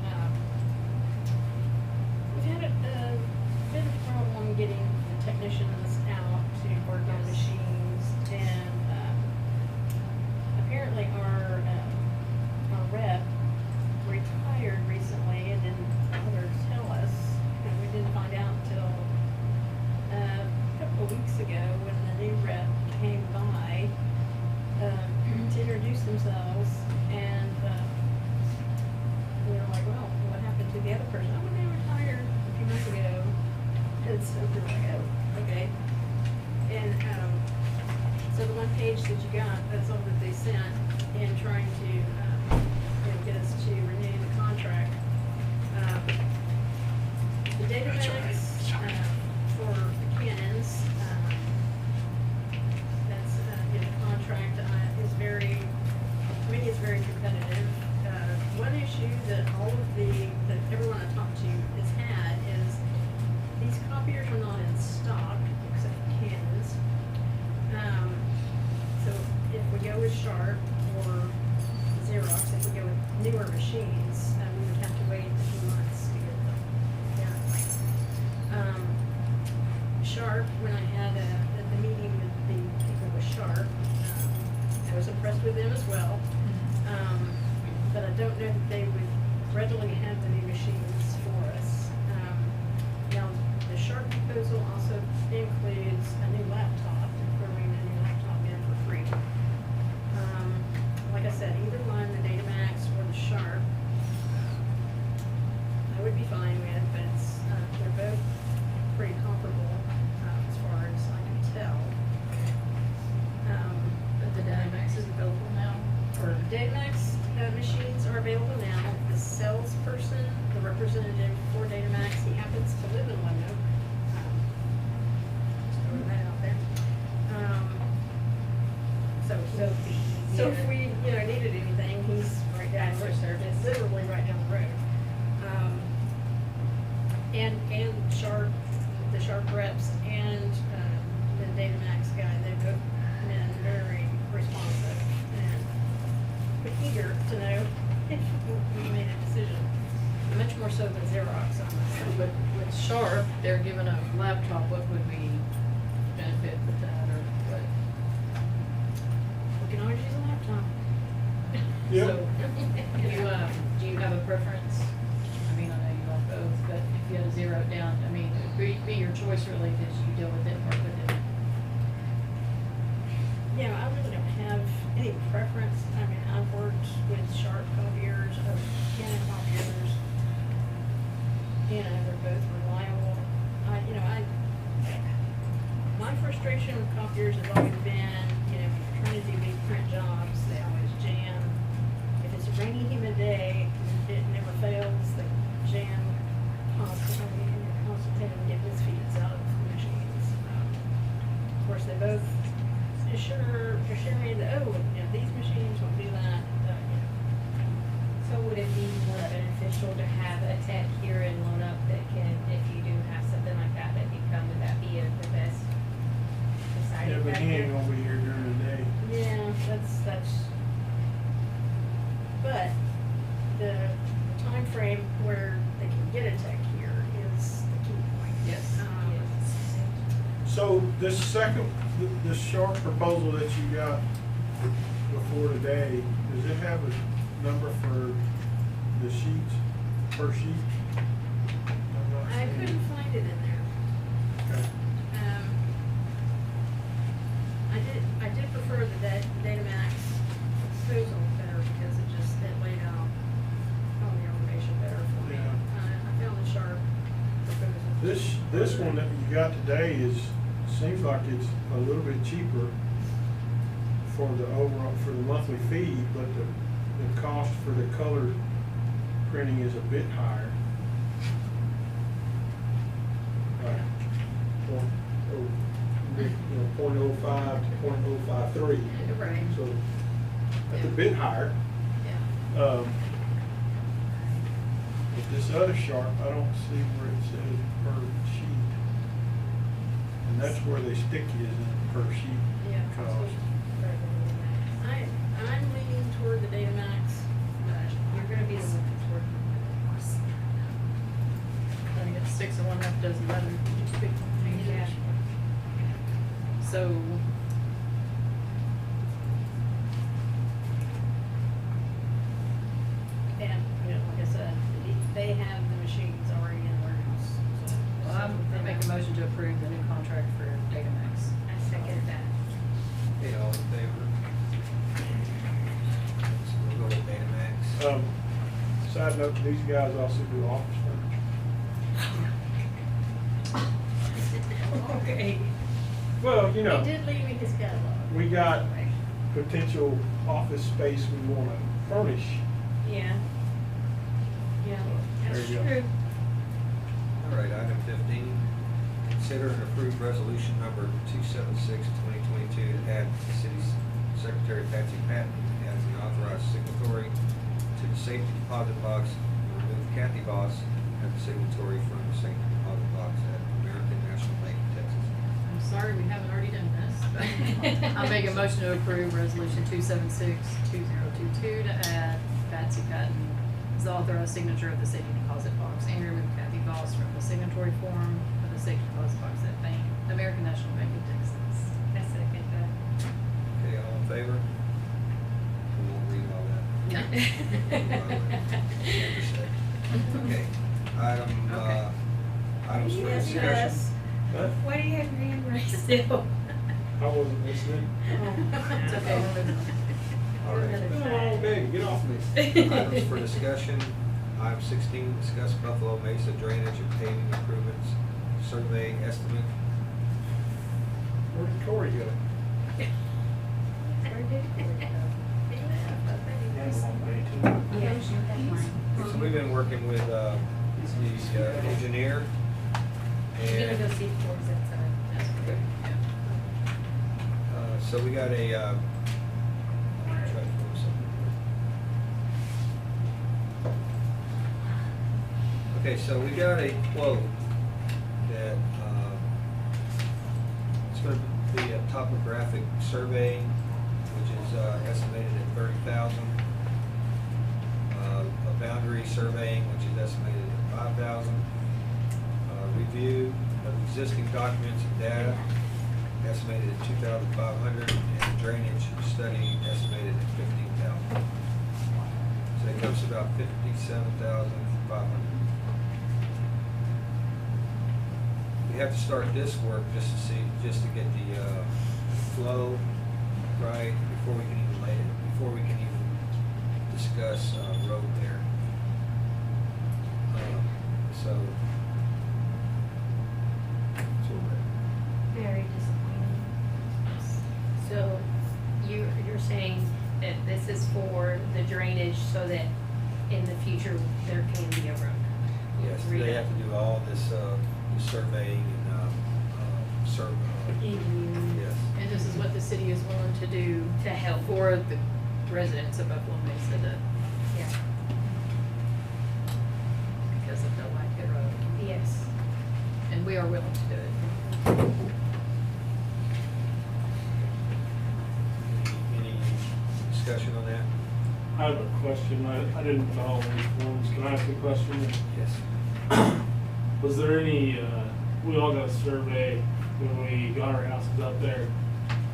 we've had a bit of problem getting the technicians out to work on machines, and apparently our rep that's all that they sent in trying to, get us to renew the contract. The Datamax, for the cannons, that's, the contract, is very, to me, is very competitive. One issue that that everyone I talked to has had is these copiers are not in stock, except for cannons. So if we go with Sharp or Xerox, if we go with newer machines, we would have to wait a few months to get them. Sharp, when I had the meeting with the people with Sharp, I was impressed with them as well. But I don't know that they would readily have the new machines for us. Now, the Sharp proposal also includes a new laptop, if we're bringing a new laptop in for free. Like I said, either one, the Datamax or the Sharp, I would be fine with, but it's, they're both pretty comparable, as far as I can tell. But the Dynamax is available now, or Datamax machines are available now. The salesperson, the representative for Datamax, he happens to live in Leno. Just throwing that out there. So if we, needed anything, he's right down the road. Service. Literally right down the road. And Sharp, the Sharp reps and the Datamax guy, they've both been very responsive and eager to know if we made a decision. Much more so than Xerox, honestly. but with Sharp, they're giving a laptop, what would we benefit with that, or what? We can always use a laptop. Yep. So, do you have a preference? I mean, I know you want both, but if you had to zero it down, I mean, it would be your choice really, because you deal with it, work with it. Yeah, I really don't have any preference. I mean, I've worked with Sharp copiers, Canon copiers. They're both reliable. My frustration with copiers has always been, if you're trying to do big print jobs, they always jam. If it's a rainy, humid day, it never fails, they jam constantly, and you're constantly having to get misfeeds out of the machines. Of course, they both assure me that, these machines won't do that, So would it be more beneficial to have a tech here in Lone Up that can, if you do have something like that, that can come, would that be the best Yeah, deciding but he ain't factor? gonna be here during the day. Yeah, that's, but the time frame where they can get a tech here is the key point. Yes. So this this Sharp proposal that you got before today, does it have a number for the sheets, per sheet? I'm not I seeing couldn't find it in there. Okay. I did prefer the Datamax proposal better because it laid out all the information better for me. Yeah. I found the Sharp proposal. This one that you got today seems like it's a little bit cheaper for the monthly fee, but the cost for the color printing is a bit higher. Like 0.05 to 0.053. Right. So that's a bit higher. Yeah. But this other Sharp, I don't see where it says per sheet. And that's where they stick you, is in per sheet Yeah. cost. I'm leaning toward the Datamax, but You're gonna be looking toward. I think it's 6 of one, half dozen better. Yeah. So, and, like I said, they have the machines already in their house. So I make a motion to approve the new contract for Datamax. I second that. Okay, all in favor? So we'll go with Datamax. Side note, these guys also do office furniture. Okay. Well, He did leave me his catalog. we got potential office space we wanna furnish. Yeah. Yeah, There that's you go. true. All right, item 15, consider and approve resolution number 276/2022 to add the city's secretary Patsy Patton as an authorized signatory to the safety deposit box and remove Kathy Voss as the signatory from the safety deposit box at American National Bank of Texas. I'm sorry, we haven't already done this, but I'll make a motion to approve resolution 276/2022 to add Patsy Patton as the authorized signature of the safety deposit box and remove Kathy Voss from the signatory form of the safety deposit box at American National Bank of Texas. I second that. Okay, all in favor? We won't read all that. Okay, Okay. items for discussion. Huh? Why do you have your hand raised still? I wasn't listening. It's okay, we're moving on. All right. It's been a long day, get off me. Items for discussion, item 16, discuss Buffalo Mesa drainage and paving improvements, survey estimate. Where did Corey go? Where did Corey go? Yeah. So we've been working with, the engineer. I'm gonna And, go see if Corey's outside. That's good, yeah. so we got a, I'm gonna try to pull something. Okay, so we got a quote that, it's gonna be a topographic survey, which is, estimated at 30,000. A boundary surveying, which is estimated at 5,000. Review of existing documents and data, estimated at 2,500, and drainage study estimated at 15,000. So it comes to about 57,500. We have to start this work just to see, just to get the flow right before we can even lay it, before we can even discuss road there. So. that's where we're at. Very disappointing. So you're saying that this is for the drainage so that in the future there can be a road? Yes, they have to do all this, surveying and, Engineering. yes. And this is what the city is willing to do To help. for the residents of Buffalo Mesa to, Yeah. because of the Whitehead Road. Yes. And we are willing to do it. Any discussion on that? I have a question. I didn't follow these forms. Can I ask a question? Yes. Was there any, we all got a survey when we got our houses up there.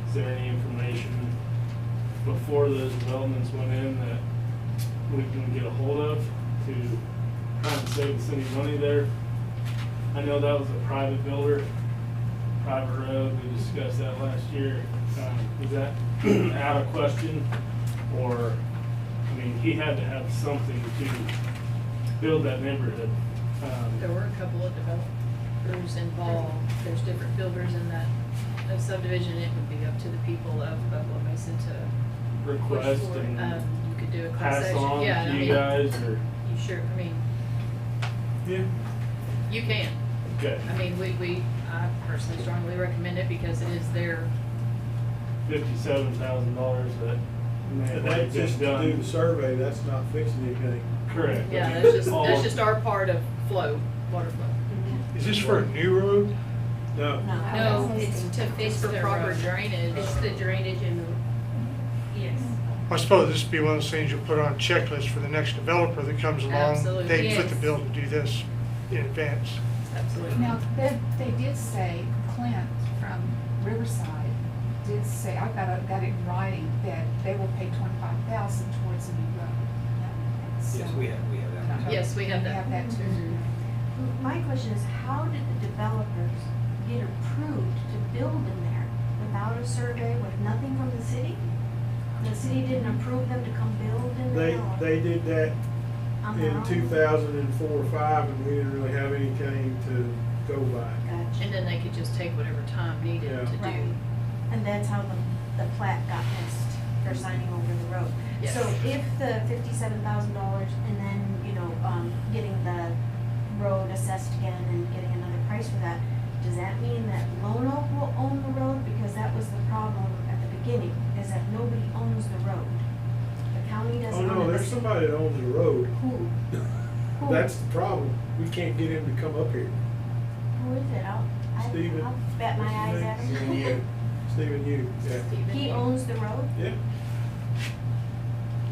Is there any information before those developments went in that we can get a hold of to try and save the city money there? I know that was a private builder, private road. We discussed that last year. Is that out of question? Or, I mean, he had to have something to build that neighborhood. There were a couple of developers involved. There's different builders in that subdivision. It would be up to the people of Buffalo Mesa to push Request for it. and You could do a class pass action. on Yeah, I to mean, you guys, or, You sure, I mean, Yeah. you can. okay, I mean, I personally strongly recommend it because it is their, $57,000 that may have already That's just been to do the done. survey, that's not fixing anything. Correct. yeah, All- that's just our part of flow, water flow. Is this for a new road? No. No, it's to It's fix for the proper road. drainage. It's the drainage in the, yes. I suppose this would be one of those things you'll put on a checklist for the next developer that comes along. Absolutely. They foot the Yes. bill to do this in advance. Absolutely. Now, they did say, Clint from Riverside did say, I got it in writing, that they will pay 25,000 towards a new road. So- Yes, we have that. Yes, we have We that. have that too. Mhm. My question is, how did the developers get approved to build in there without a survey, with nothing from the city? The city didn't approve them to come build in there? or- They did that On their in own? 2004 or 5, and we didn't really have anything to go by. Gotcha. And then they could just take whatever time needed Yeah. to Right. do. And that's how the plat got missed. for signing over the road. Yes. So if the $57,000 and then, getting the road assessed again and getting another price for that, does that mean that Lone Oak will own the road? Because that was the problem at the beginning, is that nobody owns the road. The county Oh, doesn't own it. no, there's somebody that owns the road. Who? Who? That's the problem. We can't get him to come up here. Who is it? Steven. I'll bet my eyes at him. Stephen Yu. Stephen Yu, yeah. He owns the road? Yeah.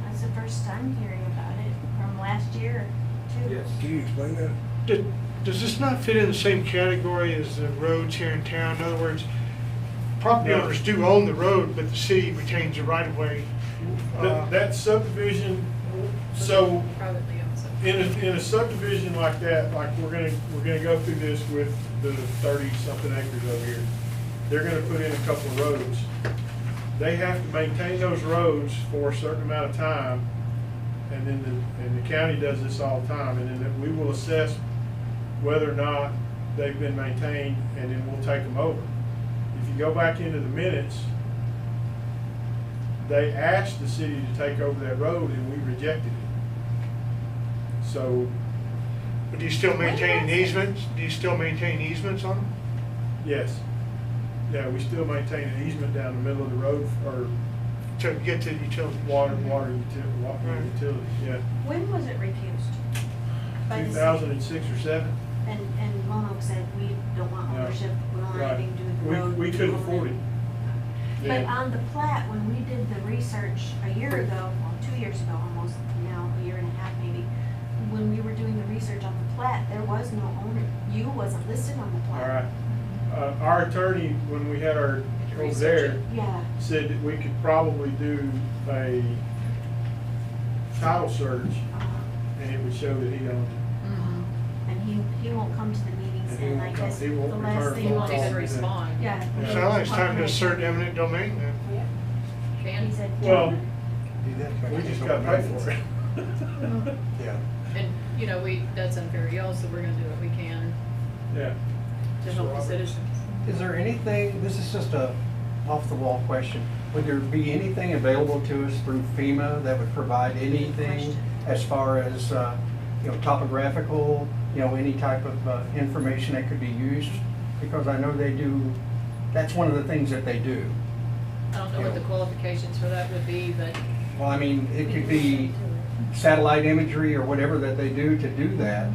That's the first time hearing about it, from last year too. Yes. Can you explain that? Does this not fit in the same category as the roads here in town? In other words, property No. owners do own the road, but the city retains the right of way. That subdivision, so Privately owned, so. in a subdivision like that, like we're gonna go through this with the 30-something acres over here. They're gonna put in a couple of roads. They have to maintain those roads for a certain amount of time, and then the county does this all the time, and then we will assess whether or not they've been maintained, and then we'll take them over. If you go back into the minutes, they asked the city to take over that road, and we rejected it. So, But do you still maintain easements? Do you still maintain easements on them? yes. Yeah, we still maintain an easement down the middle of the road, or To get to the utility? water utility, yeah. When was it refused? By the city? 2006 or 7? And Lone Oak said, we don't want No. ownership, we don't want Right. anything to do with the road. We couldn't afford it. But Yeah. on the plat, when we did the research a year ago, well, 2 years ago almost, now a year and a half maybe, when we were doing the research on the plat, there was no owner. You wasn't listed on the All plat. right. Our attorney, when we had our, over Research there, it. Yeah, said that we could probably do a title search, and it would show that he owned it. Mhm. and he won't come to the meetings, And he and I won't come- guess he the won't last return thing He phone won't calls. even respond. Yeah. Yeah. Sounds like it's time to assert eminent domain then. Can. He said. Well, Do that. we just gotta pay for it. Yeah. And, that's unfair to y'all, so we're gonna do what we can Yeah. to help the Robert? citizens. Is there anything, this is just a off-the-wall question, would there be anything available to us through FEMA that would provide anything as far as, topographical, any type of information that could be used? Because I know they do, that's one of the things that they do. I don't know what the qualifications for that would be, but Well, I mean, it could be satellite imagery or whatever that they do to do that.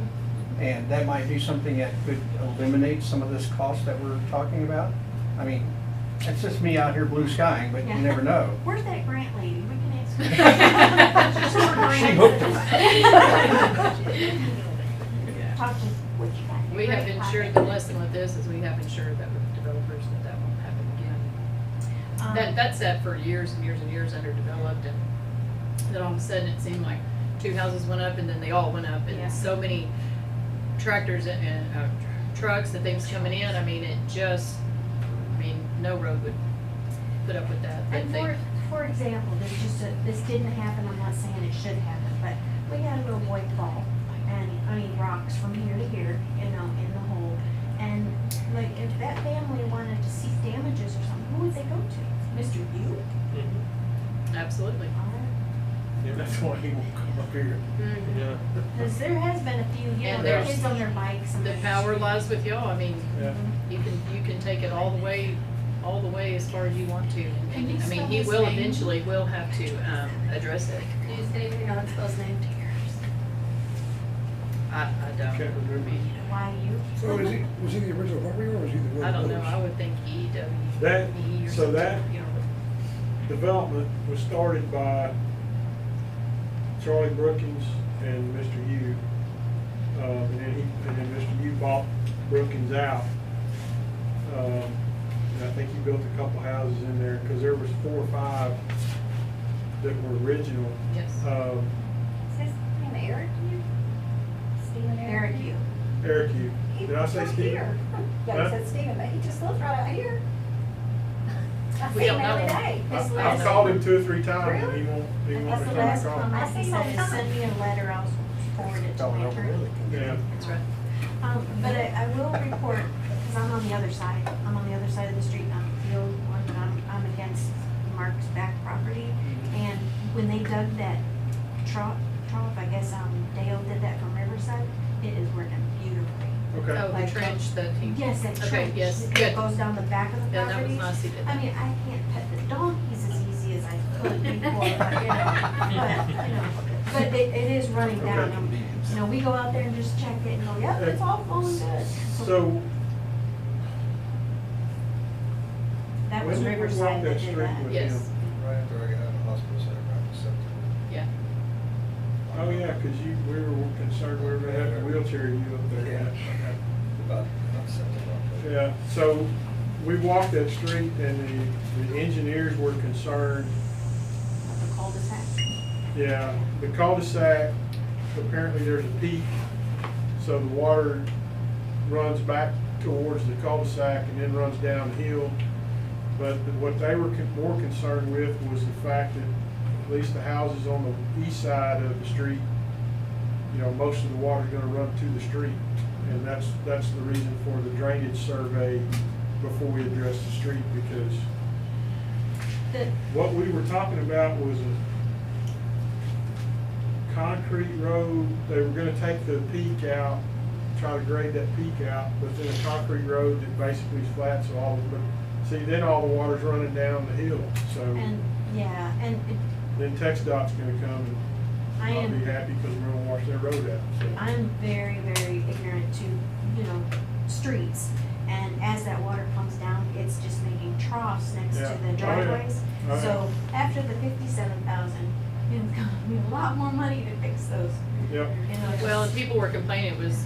And that might be something that could eliminate some of this cost that we're talking about. I mean, that's just me out here blue skying, but you Yeah. never know. Where's that grant lady? We can ask her. She hooked Talk to what you got. we have ensured, the lesson with this is we have ensured that with developers that won't happen again. That's set for years and years and years underdeveloped, and then all of a sudden it seemed like 2 houses went up and then they all went up, Yeah. and so many tractors and trucks and things coming in, no road would put up with that. And They- for example, this didn't happen, I'm not saying it should happen, but we had a little boy fall, and rocks from here to here, in the hole. And like, if that family wanted to seek damages or something, who would they go to? Mr. Yu? Absolutely. Yeah, that's why he won't come up here. Mhm. Because there has been a few, And their there's- kids on their bikes and. The power lies with y'all, Yeah. you can take it all the way as far as you want to. Can you And, spell he his will name? eventually will have to, address it. Does anybody know how to spell his name? I don't. Can't remember. Why you? So was he the original property owner or was he the road? I don't know, owner? I would think EWE That- or so something, that- you know. Development was started by Charlie Brookins and Mr. Yu. And then Mr. Yu bought Brookins out. And I think he built a couple houses in there, because there was 4 or 5 that were original. Yes. Is his name Eric Yu? Stephen Eric Yu. Eric Yu. Did I say Steve? Yeah, Huh? he said Stephen, but he just lives right out here. I We see don't him every know. day. His I've last- called him 2 or 3 times, and Really? he won't That's the return last my call. comment he said, is send me a letter, I'll forward it to Oh, my no, attorney. really? Yeah. That's right. But I will report, because I'm on the other side, I'm on the other side of the street, I'm the old one, but I'm against Mark's back property. And when they dug that trough, I guess, Dale did that from Riverside, it is working beautifully. Okay. Oh, the Like, trench that he. Yes, that Okay, trench. yes, It good. goes down the back of the Yeah, that property. was nice he did I that. mean, I can't pet the donkeys as easy as I could before, but it is running down. Okay. And, you know, we go out there and just check it and go, yep, it's all flowing good. So, That was when did we walk Riverside that that did street that. with Yes. him? Right after I got out of the hospital center, right in September. Yeah. Oh, yeah, cause we were concerned we were gonna have to wheelchair you up there. About September. October. Yeah, so we walked that street and the engineers were concerned. The cul-de-sac. Yeah, the cul-de-sac, apparently there's a peak, so the water runs back towards the cul-de-sac and then runs downhill. But what they were more concerned with was the fact that at least the houses on the east side of the street, you know, most of the water's gonna run to the street. And that's the reason for the drainage survey before we address the street, because what we were talking about was a concrete road. They were gonna take the peak out, try to grade that peak out, but then a concrete road that basically is flat, so see, then all the water's running down the hill, so And, yeah, and then TxDOT's gonna come and I not am. be happy because we're gonna wash their road out, so. I'm very, very ignorant to, you know, streets. And as that water comes down, it's just making troughs next Yeah. to Oh, the yeah. driveways. Oh, yeah. So after the 57,000, we have a lot more money to fix those. Yep. You know, Well, and just- people were complaining it was,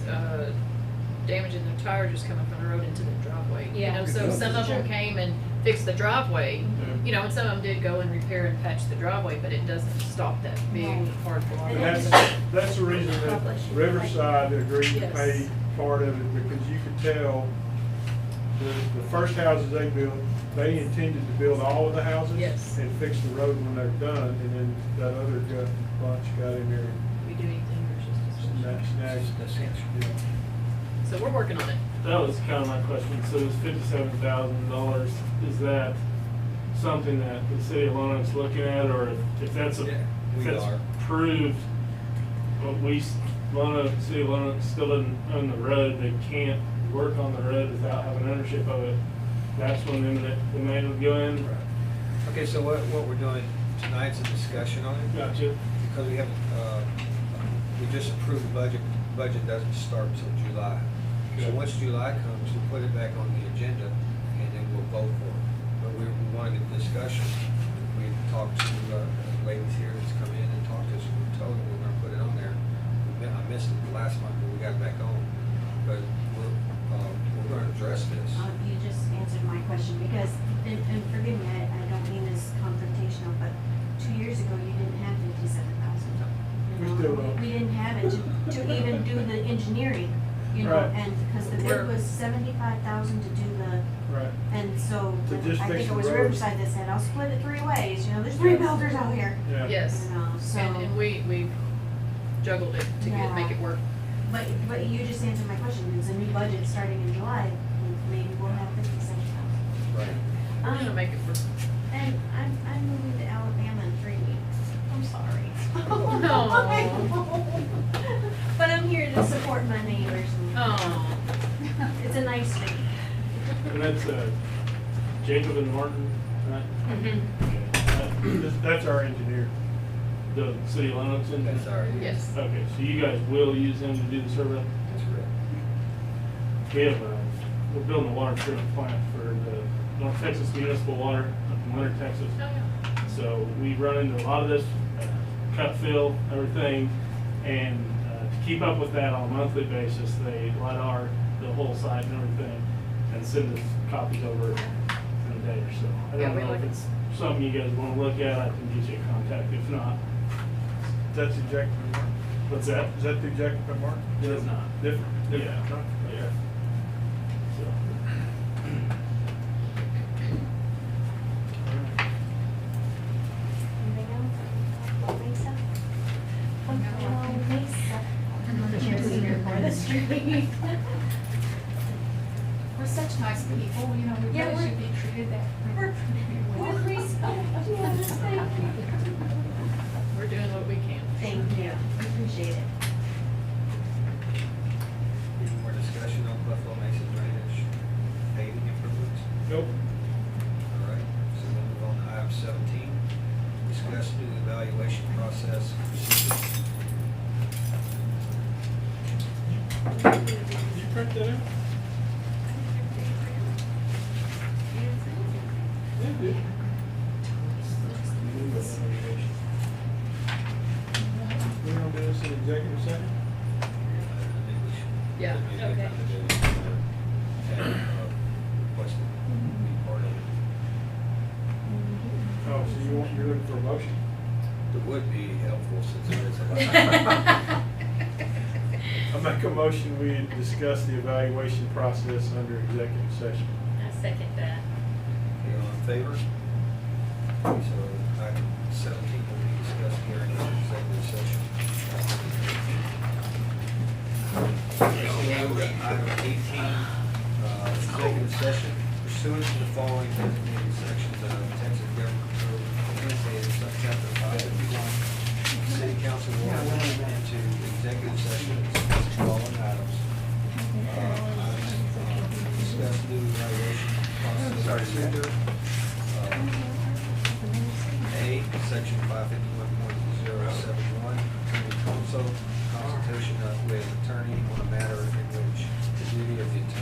damaging their tires just coming from the road into the driveway. You Yeah. know, so some of them came and fixed the driveway, you know, and some of them did go and repair and patch the driveway, but it doesn't stop that big Right. hard water. And That's the reason that Riverside agreed to Yes. pay part of it, because you could tell the first houses they built, they intended to build all of the houses. Yes. And fix the road when they're done, and then that other bunch got in there We do anything versus and snagged. Yeah. So we're working on it. That was kind of my question. So this $57,000, is that something that the city of Lonoke's looking at, or if that's Yeah, if we that's are. proved, but city of Lonoke still doesn't own the road, they can't work on the road without having ownership of it, that's when the man would go in? Right. Okay, so what we're doing tonight's a discussion on it. Gotcha. Because we haven't, we just approved the budget. Budget doesn't start till July. So Okay. once July comes, we put it back on the agenda and then we'll vote for it. But we want to get discussion. We talked to, ladies here that's come in and talked to us, and we told them we're gonna put it on there. I missed it last month, but we got it back on. But we're gonna address this. You just answered my question, because, and forgive me, I don't mean this confrontational, but 2 years ago, you didn't have 57,000. We still don't. We didn't have it to even do the engineering, you know, Right. and, because the bid was 75,000 to do the, Right. and so, To just I fix think the it was road. Riverside that said, I'll split it 3 ways, you know, there's 3 builders out here. Yeah. Yes. You know, so. And we juggled it to Yeah. make it work. But you just answered my question, there's a new budget starting in July, maybe we'll have 57,000. Right. We're gonna make it work. And I'm moving to Alabama in 3 weeks. I'm sorry. No. But I'm here to support my neighbors. And Oh. It's a nice state. And that's Jacob and Martin, right? Mm-hmm. That's our engineer. The city of Lonoke's in? That's our, Yes. Okay, so you guys will use him to do the survey? that's correct. We have, we're building a water treatment plant for the North Texas Municipal Water up in Winter, Texas. Oh, yeah. So we run into a lot of this, cut, fill, everything, and to keep up with that on a monthly basis, they LiDAR the whole site and everything, and send us copies over in a day or so. I Yeah, don't we know if like- it's something you guys wanna look at, I can get you a contact, if not, That's Executive Mark. what's that? Is that the Executive Mark? It is not. Different? Yeah, Different. yeah. So, Anything else? Oh, Lisa? Oh, Lisa. I'm the cheerleader for the street. We're such nice people, you know, we Yeah, really we're- should be treated that. we're- well. we're respect, yes, thank you. We're doing what we can. Thank you, appreciate it. Any more discussion on Buffalo Mesa drainage paving improvements? Nope. All right, so we'll move on to item 17, discuss new evaluation process procedure. Did you print that out? Yeah, I did. We're gonna do this in executive session? Yeah. Okay. Requested to be part of it. Oh, so you're looking for a motion? It would be helpful since it is a. I make a motion, we discuss the evaluation process under executive session. I second that. Okay, all in favor? So item 17 will be discussed here in executive session. Next, we move to item 18, executive session pursuant to the following designated sections of Texas Government Code, annotated subchapter 551. City council will enter into executive session to discuss the following items. Discuss new evaluation process procedure. A, section 551.071, attorney counsel, consultation with attorney on a matter in which the duty of the attorney